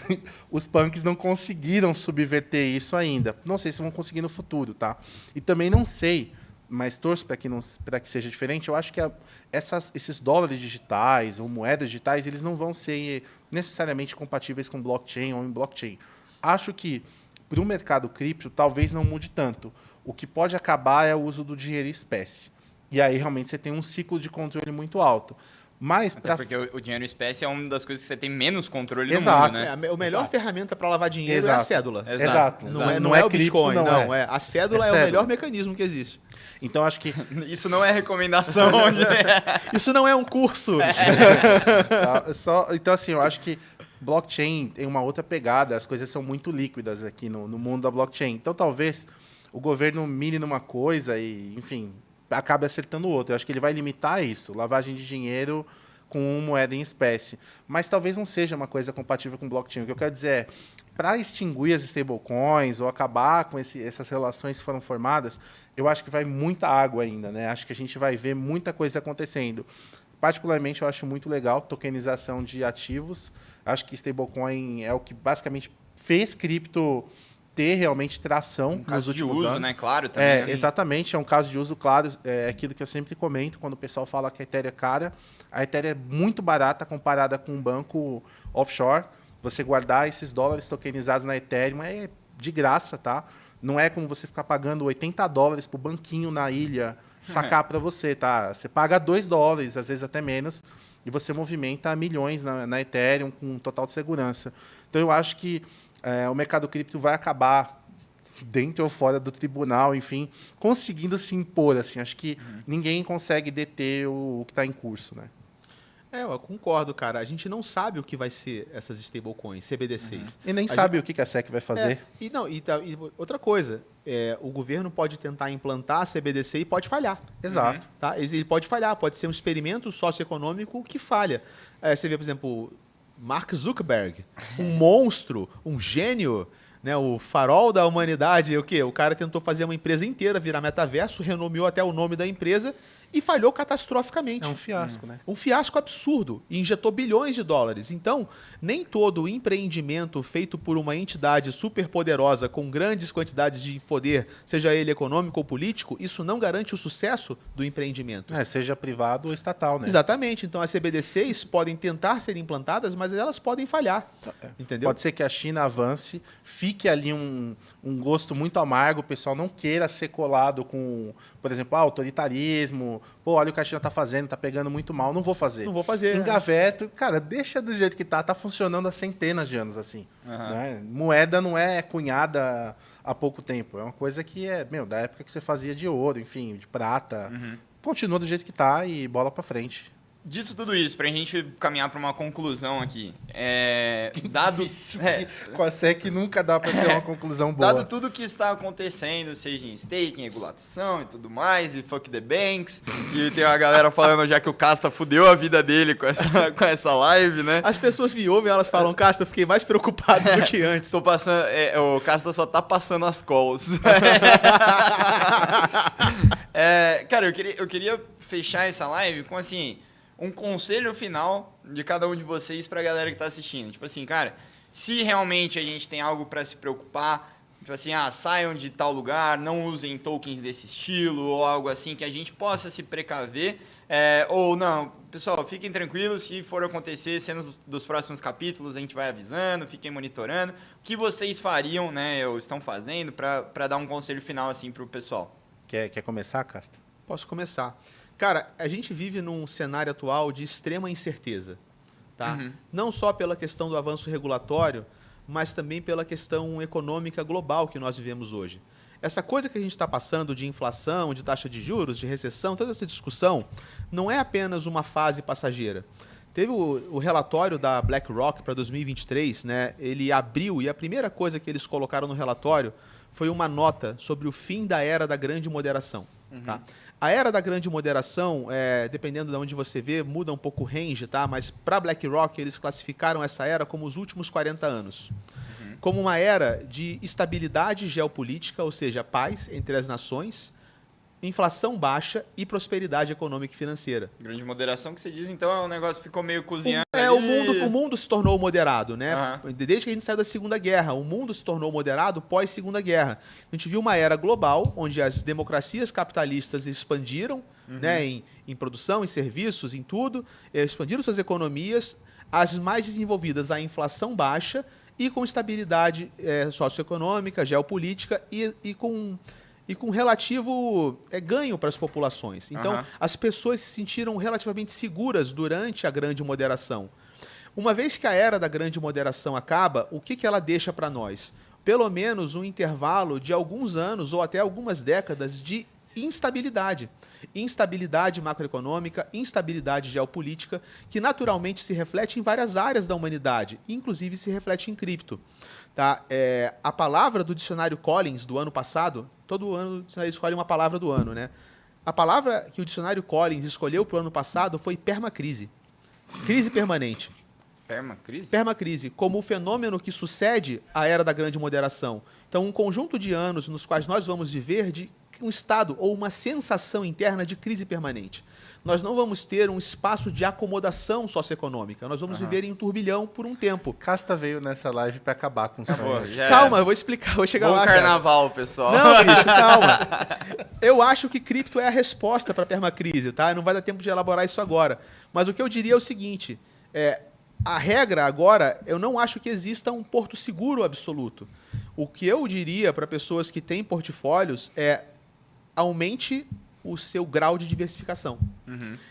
os punks não conseguiram subverter isso ainda. Não sei se vão conseguir no futuro, tá? E também não sei, mas torço para que seja diferente. Eu acho que esses dólares digitais ou moedas digitais, eles não vão ser necessariamente compatíveis com blockchain ou em blockchain. Acho que, para o mercado cripto, talvez não mude tanto. O que pode acabar é o uso do dinheiro em espécie. E aí, realmente, você tem um ciclo de controle muito alto. Mas Até porque o dinheiro espécie é uma das coisas que você tem menos controle Exato. no mundo, né? A melhor ferramenta para lavar dinheiro é a Exato. cédula. Exato. Não é o cripto, Bitcoin, não. é. A cédula é o cédula. melhor mecanismo que existe. Então acho que Isso não é recomendação. Isso não é um curso. então assim, eu acho que blockchain tem uma outra pegada, as coisas são muito líquidas aqui no mundo da blockchain. Então talvez o governo mire numa coisa e, enfim, acabe acertando outra. Eu acho que ele vai limitar isso, lavagem de dinheiro com moeda em espécie. Mas talvez não seja uma coisa compatível com blockchain. O que eu quero dizer é, para extinguir as stablecoins ou acabar com essas relações que foram formadas, eu acho que vai muita água ainda, né? Acho que a gente vai ver muita coisa acontecendo. Particularmente, eu acho muito legal tokenização de ativos. Acho que stablecoin é o que basicamente fez cripto ter realmente tração nos últimos anos. Né? Claro, também. Exatamente, é um caso de uso claro. É aquilo que eu sempre comento quando o pessoal fala que a Ethereum é cara. A Ethereum é muito barata comparada com um banco offshore. Você guardar esses dólares tokenizados na Ethereum é de graça, tá? Não é como você ficar pagando $80 pro banquinho na ilha sacar para você, tá? Você paga $2, às vezes até menos, e você movimenta milhões na Ethereum com total segurança. Então eu acho que o mercado cripto vai acabar dentro ou fora do tribunal, enfim, conseguindo se impor. Assim, acho que ninguém consegue deter o que está em curso, né? Eu concordo, cara. A gente não sabe o que vai ser essas stablecoins, CBDCs. E nem sabe o que a SEC vai fazer. E outra coisa, o governo pode tentar implantar a CBDC e pode falhar. Exato. Tá? Ele pode falhar, pode ser um experimento socioeconômico que falha. Você vê, por exemplo, Mark Zuckerberg, um monstro, um gênio, né, o farol da humanidade. O quê? O cara tentou fazer uma empresa inteira virar metaverso, renomeou até o nome da empresa e falhou catastroficamente. É um fiasco, né? Um fiasco absurdo. E injetou bilhões de dólares. Então, nem todo empreendimento feito por uma entidade superpoderosa com grandes quantidades de poder, seja ele econômico ou político, isso não garante o sucesso do empreendimento. Seja privado ou estatal, né? Exatamente. Então, as CBDCs podem tentar ser implantadas, mas elas podem falhar. Entendeu? Pode ser que a China avance, fique ali um gosto muito amargo, o pessoal não queira ser colado com, por exemplo, autoritarismo. Pô, olha o que a China tá fazendo, tá pegando muito mal, não vou fazer. Não vou fazer. Engaveto, cara, deixa do jeito que tá funcionando há centenas de anos assim. Né? Moeda não é cunhada há pouco tempo, é uma coisa que é, da época que você fazia de ouro, enfim, de prata. Continua do jeito que tá e bola pra frente. Dito tudo isso, pra gente caminhar para uma conclusão aqui, dado... Com a SEC nunca dá pra ter uma conclusão boa. Dado tudo que está acontecendo, seja em staking, regulação e tudo mais, e fuck the banks, e tem uma galera falando já que o Casta fudeu a vida dele com essa live, né? As pessoas me ouvem, elas falam, Casta, eu fiquei mais preocupado do que antes. Tô passando, o Casta só tá passando as calls. Cara, eu queria fechar essa live com, assim, um conselho final de cada um de vocês pra galera que tá assistindo. Tipo assim, cara, se realmente a gente tem algo para se preocupar, tipo assim, saiam de tal lugar, não usem tokens desse estilo ou algo assim, que a gente possa se precaver, ou não, pessoal, fiquem tranquilos, se for acontecer, cenas dos próximos capítulos, a gente vai avisando, fiquem monitorando. O que vocês fariam, né, ou estão fazendo para dar um conselho final assim pro pessoal? Quer começar, Casta? Posso começar. Cara, a gente vive num cenário atual de extrema incerteza, tá? Não só pela questão do avanço regulatório, mas também pela questão econômica global que nós vivemos hoje. Essa coisa que a gente está passando de inflação, de taxa de juros, de recessão, toda essa discussão, não é apenas uma fase passageira. Teve o relatório da BlackRock para 2023, né? Ele abriu e a primeira coisa que eles colocaram no relatório foi uma nota sobre o fim da era da grande moderação. Tá? A era da grande moderação, dependendo de onde você vê, muda um pouco o range, tá? Mas para BlackRock eles classificaram essa era como os últimos 40 anos. Como uma era de estabilidade geopolítica, ou seja, paz entre as nações, inflação baixa e prosperidade econômica e financeira. Grande moderação que você diz, então o negócio ficou meio cozinhando. O mundo se tornou moderado, né? Desde que a gente saiu da Segunda Guerra, o mundo se tornou moderado pós-Segunda Guerra. A gente viu uma era global, onde as democracias capitalistas expandiram, né, em produção, em serviços, em tudo, expandiram suas economias, as mais desenvolvidas, a inflação baixa e com estabilidade socioeconômica, geopolítica e com e com relativo ganho para as populações. Então, Aham. as pessoas se sentiram relativamente seguras durante a grande moderação. Uma vez que a era da grande moderação acaba, o que ela deixa para nós? Pelo menos um intervalo de alguns anos ou até algumas décadas de instabilidade. Instabilidade macroeconômica, instabilidade geopolítica, que naturalmente se reflete em várias áreas da humanidade, inclusive se reflete em cripto. Tá? A palavra do dicionário Collins do ano passado, todo ano o dicionário escolhe uma palavra do ano, né? A palavra que o dicionário Collins escolheu para o ano passado foi permacrise. Crise permanente. Permacrise? Permacrise, como o fenômeno que sucede à era da grande moderação. Então, um conjunto de anos nos quais nós vamos viver de um estado ou uma sensação interna de crise permanente. Nós não vamos ter um espaço de acomodação socioeconômica. Nós vamos viver em um turbilhão por um tempo. Casta veio nessa live para acabar com o sonho. Pô, já Calma, eu vou explicar, vou chegar Bom lá. Cara. carnaval, pessoal. Não, bicho, calma. Eu acho que cripto é a resposta para a permacrise, tá? Não vai dar tempo de elaborar isso agora. Mas o que eu diria é o seguinte, a regra agora, eu não acho que exista um porto seguro absoluto. O que eu diria para pessoas que têm portfólios é aumente o seu grau de diversificação.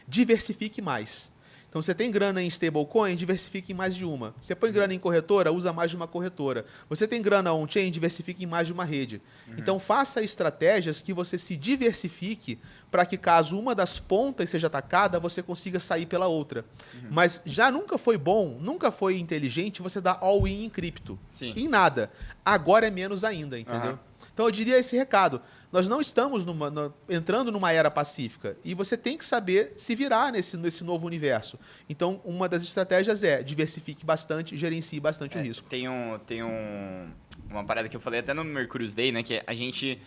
Diversifique mais. Então, você tem grana em stablecoin, diversifique em mais de uma. Você põe grana em corretora, usa mais de uma corretora. Você tem grana on-chain, diversifique em mais de uma rede. Então, faça estratégias que você se diversifique para que, caso uma das pontas seja atacada, você consiga sair pela outra. Mas já nunca foi bom, nunca foi inteligente você dar all-in em cripto. Sim. Em nada. Agora é menos ainda, entendeu? Então, eu diria esse recado. Nós não estamos entrando numa era pacífica e você tem que saber se virar nesse novo universo. Então, uma das estratégias é diversifique bastante, gerencie bastante o risco. Tem uma parada que eu falei até no Mercurius Day, né? Que a gente,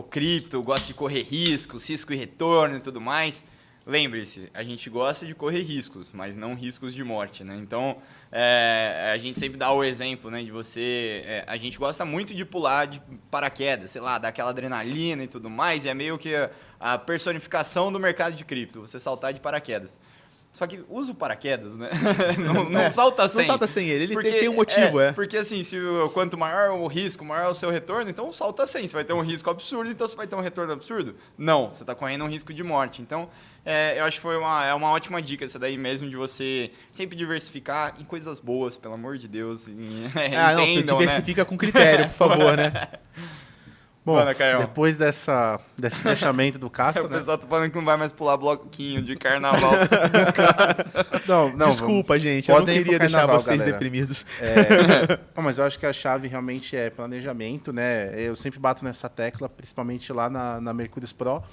cripto, gosta de correr riscos, risco e retorno e tudo mais. Lembre-se, a gente gosta de correr riscos, mas não riscos de morte, né? Então, a gente sempre dá o exemplo, né, de você... a gente gosta muito de pular de paraquedas, sei lá, dar aquela adrenalina e tudo mais, e é meio que a personificação do mercado de cripto, você saltar de paraquedas. Só que usa o paraquedas, né? não salta sem. Não salta sem ele, tem um motivo, Porque assim, quanto maior o risco, maior o seu retorno, então salta sem. Você vai ter um risco absurdo, então você vai ter um retorno absurdo? Não, você está correndo um risco de morte. Então, eu acho que foi uma ótima dica essa daí mesmo, de você sempre diversificar em coisas boas, pelo amor de Deus. Entendam, diversifica, né? Com critério, por favor, né? Bom, Mano, depois desse fechamento do Casta, o pessoal tá falando que não vai mais pular bloquinho de carnaval. Não, desculpa, gente, eu não queria deixar vocês galera. Deprimidos. Mas eu acho que a chave realmente é planejamento, né? Eu sempre bato nessa tecla, principalmente lá na Mercurius Pro.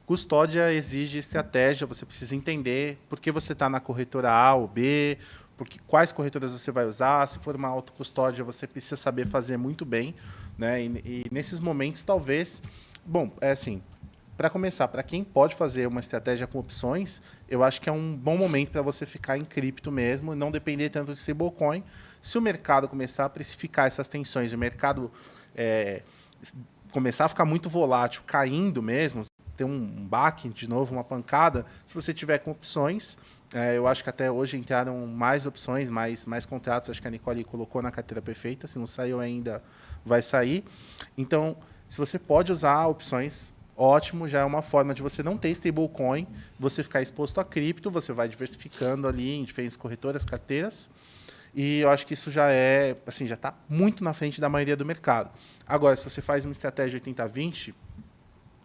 Custódia exige estratégia, você precisa entender por que você está na corretora A ou B, quais corretoras você vai usar. Se for uma autocustódia, você precisa saber fazer muito bem, né? E nesses momentos, talvez... Bom, para começar, para quem pode fazer uma estratégia com opções, eu acho que é um bom momento para você ficar em cripto mesmo e não depender tanto de stablecoin. Se o mercado começar a precificar essas tensões, o mercado começar a ficar muito volátil, caindo mesmo, ter um baque de novo, uma pancada, se você tiver com opções... eu acho que até hoje entraram mais opções, mais contratos. Acho que a Nicole colocou na carteira perfeita. Se não saiu ainda, vai sair. Então, se você pode usar opções, ótimo. Já é uma forma de você não ter stablecoin, você ficar exposto a cripto, você vai diversificando ali em diferentes corretoras, carteiras. E eu acho que isso já já está muito na frente da maioria do mercado. Agora, se você faz uma estratégia 80-20,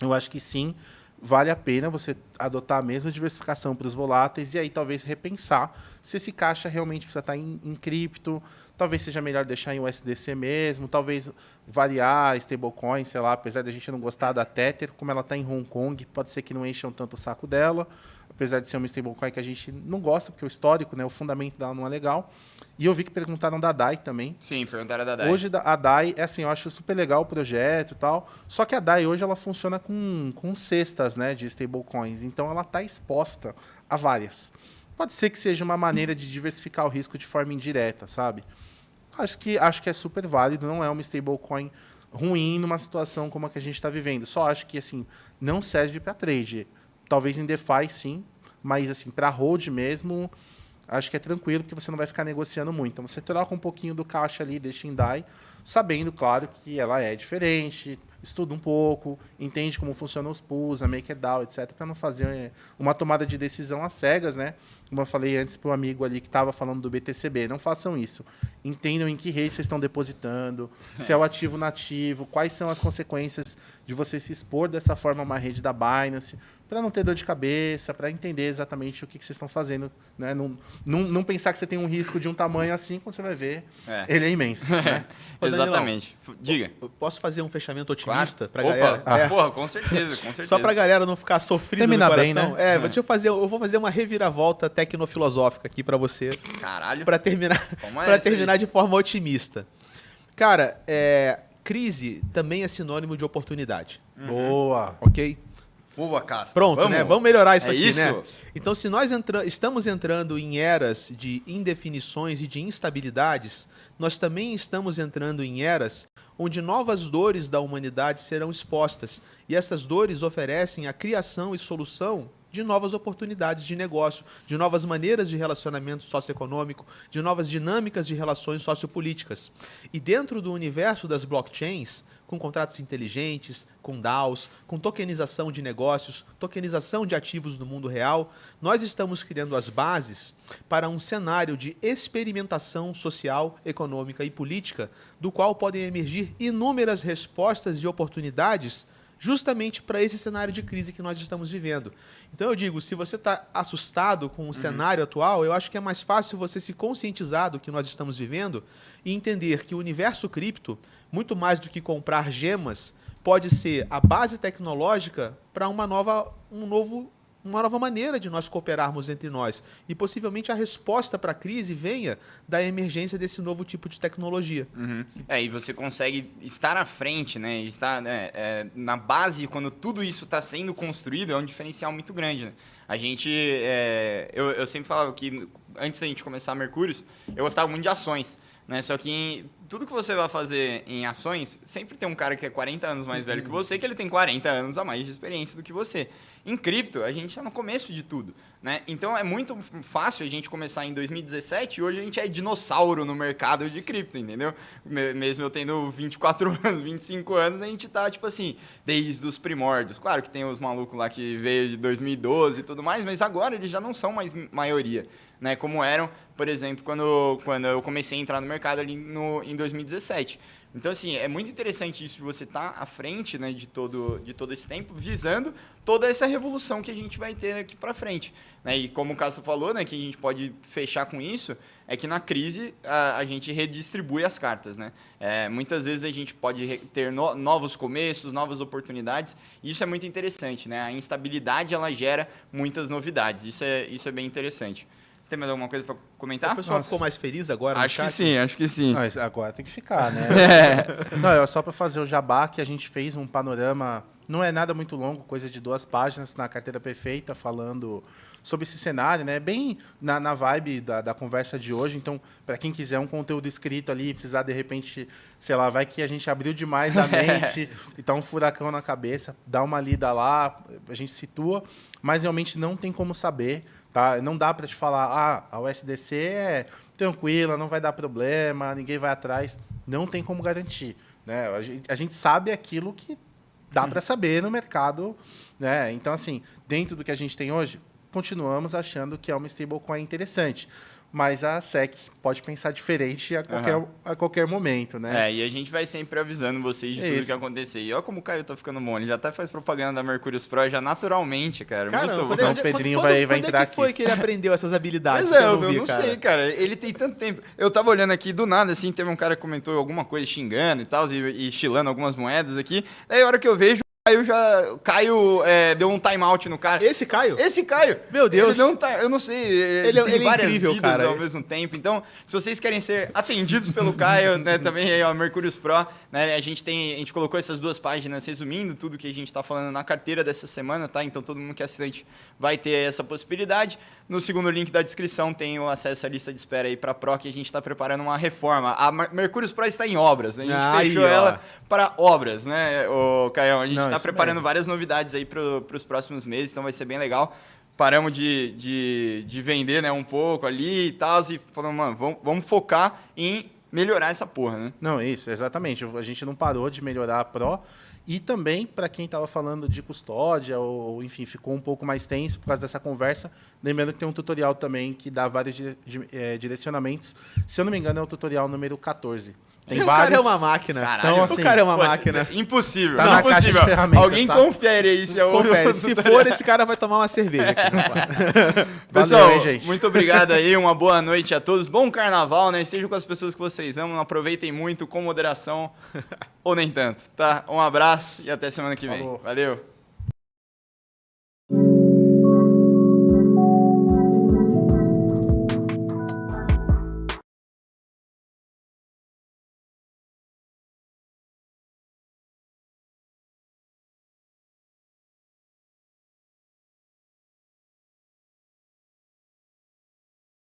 eu acho que sim, vale a pena você adotar a mesma diversificação para os voláteis e aí talvez repensar se esse caixa realmente precisa estar em cripto, talvez seja melhor deixar em USDC mesmo, talvez variar stablecoin, sei lá, apesar de a gente não gostar da Tether, como ela está em Hong Kong, pode ser que não encham tanto o saco dela, apesar de ser uma stablecoin que a gente não gosta, porque o histórico, né, o fundamento dela não é legal. E eu vi que perguntaram da DAI também. Sim, perguntaram da DAI. Hoje a DAI, eu acho super legal o projeto e tal, só que a DAI hoje ela funciona com cestas, né, de stablecoins, então ela está exposta a várias. Pode ser que seja uma maneira de diversificar o risco de forma indireta, sabe? Acho que é super válido, não é uma stablecoin ruim numa situação como a que a gente está vivendo. Só acho que não serve para trade. Talvez em DeFi sim, mas para hold mesmo, acho que é tranquilo, porque você não vai ficar negociando muito. Então você troca um pouquinho do caixa ali, deixa em DAI, sabendo, claro, que ela é diferente, estuda um pouco, entende como funcionam os pools, a MakerDAO, etc, para não fazer uma tomada de decisão às cegas, né? Como eu falei antes para o amigo ali que estava falando do BTCB, não façam isso. Entendam em que rede vocês estão depositando, se é o ativo nativo, quais são as consequências de você se expor dessa forma a uma rede da Binance, para não ter dor de cabeça, para entender exatamente o que vocês estão fazendo. Né? Não pensar que você tem um risco de um tamanho assim, quando você vai ver, ele é imenso. Né? Exatamente. Diga. Eu posso fazer um fechamento otimista para a Opa, galera? porra, com certeza. Só para a galera não ficar sofrida Terminar no coração. bem, né? Eu vou fazer uma reviravolta tecnofilosófica aqui para você. Caralho. Para terminar de forma otimista. Cara, crise também é sinônimo de oportunidade. Boa. Ok? Boa, Castro. Pronto, né? Vamos melhorar isso aqui, isso? né? Então, se nós estamos entrando em eras de indefinições e de instabilidades, nós também estamos entrando em eras onde novas dores da humanidade serão expostas. E essas dores oferecem a criação e solução de novas oportunidades de negócio, de novas maneiras de relacionamento socioeconômico, de novas dinâmicas de relações sociopolíticas. E dentro do universo das blockchains, com contratos inteligentes, com DAOs, com tokenização de negócios, tokenização de ativos no mundo real, nós estamos criando as bases para um cenário de experimentação social, econômica e política, do qual podem emergir inúmeras respostas e oportunidades justamente para esse cenário de crise que nós estamos vivendo. Então eu digo, se você está assustado com o cenário atual, eu acho que é mais fácil você se conscientizar do que nós estamos vivendo e entender que o universo cripto, muito mais do que comprar gemas, pode ser a base tecnológica para uma nova maneira de nós cooperarmos entre nós. E possivelmente a resposta para a crise venha da emergência desse novo tipo de tecnologia. E você consegue estar à frente, né? Estar na base, quando tudo isso está sendo construído, é um diferencial muito grande. Né? A gente, eu sempre falava que antes da gente começar a Mercúrios, eu gostava muito de ações. Né? Só que tudo que você vai fazer em ações, sempre tem um cara que é 40 anos mais velho que você, que ele tem 40 anos a mais de experiência do que você. Em cripto, a gente está no começo de tudo. Né? Então, é muito fácil a gente começar em 2017 e hoje a gente é dinossauro no mercado de cripto, entendeu? Mesmo eu tendo 24 anos, 25 anos, a gente tá, tipo assim, desde os primórdios. Claro que tem os malucos lá que veio de 2012 e tudo mais, mas agora eles já não são mais maioria. Né, como eram, por exemplo, quando eu comecei a entrar no mercado ali em 2017. Então, assim, é muito interessante isso de você estar à frente, né, de todo esse tempo, visando toda essa revolução que a gente vai ter aqui para frente. Né? E como o Castro falou, né, que a gente pode fechar com isso, é que na crise a gente redistribui as cartas. Né? Muitas vezes a gente pode ter novos começos, novas oportunidades, e isso é muito interessante. Né? A instabilidade ela gera muitas novidades, isso é bem interessante. Você tem mais alguma coisa para comentar? O pessoal ficou mais feliz agora? Acho que sim. Não, agora tem que ficar, né? Não, é só para fazer o jabá que a gente fez um panorama, não é nada muito longo, coisa de 2 páginas na Carteira Perfeita, falando sobre esse cenário, né? Bem na vibe da conversa de hoje. Então, para quem quiser um conteúdo escrito ali, precisar de repente, sei lá, vai que a gente abriu demais a mente e tá um furacão na cabeça, dá uma lida lá, a gente situa, mas realmente não tem como saber. Tá? Não dá para te falar, a USDC é tranquila, não vai dar problema, ninguém vai atrás. Não tem como garantir. Né? A gente sabe aquilo que dá para saber no mercado. Né? Então, assim, dentro do que a gente tem hoje, continuamos achando que é uma stablecoin interessante. Mas a SEC pode pensar diferente a qualquer momento, né? E a gente vai sempre avisando vocês de tudo que acontecer. E olha como o Caio tá ficando bom. Ele já até faz propaganda da Mercúrios Pro já naturalmente, cara. Caramba, então o Pedrinho vai entrar aqui. Quando foi que ele aprendeu essas habilidades? Mas eu não sei, cara. Ele tem tanto tempo. Eu tava olhando aqui, do nada, assim, teve um cara que comentou alguma coisa xingando e tal, e chilando algumas moedas aqui. Daí a hora que eu vejo, Caio deu um timeout no cara. Esse Caio? Esse Caio. Meu Deus. Ele não tá, eu não sei. Ele tem várias incrível, vidas cara. ao mesmo tempo. Então, se vocês querem ser atendidos pelo Caio, né, também aí, ó, Mercúrios Pro, né, a gente colocou essas 2 páginas resumindo tudo que a gente tá falando na carteira dessa semana, tá? Então, todo mundo que é assinante vai ter essa possibilidade. No segundo link da descrição tem o acesso à lista de espera aí para Pro, que a gente está preparando uma reforma. A Mercúrios Pro está em obras, né? A gente fechou ela para obras, né, o Caião? A gente está preparando várias novidades aí para os próximos meses, então vai ser bem legal. Paramos de vender, né, um pouco ali e tal, e falamos, mano, vamos focar em melhorar essa porra, né? Não, isso, exatamente. A gente não parou de melhorar a Pro. E também, para quem estava falando de custódia, ou enfim, ficou um pouco mais tenso por causa dessa conversa, lembrando que tem um tutorial também que dá vários direcionamentos. Se eu não me engano, é o tutorial número 14. Tem o vários... cara é uma máquina. Caralho. Então, assim, o cara é uma Pô, máquina. Impossível. Tá na caixa de impossível. ferramentas, Alguém tá? confere aí se é o... Confere. Se for, esse cara vai tomar uma cerveja. Pessoal, Valeu, hein, gente? muito obrigado aí, uma boa noite a todos. Bom carnaval, né? Estejam com as pessoas que vocês amam, aproveitem muito, com moderação, ou nem tanto, tá? Um abraço e até semana que vem. Falou. Valeu!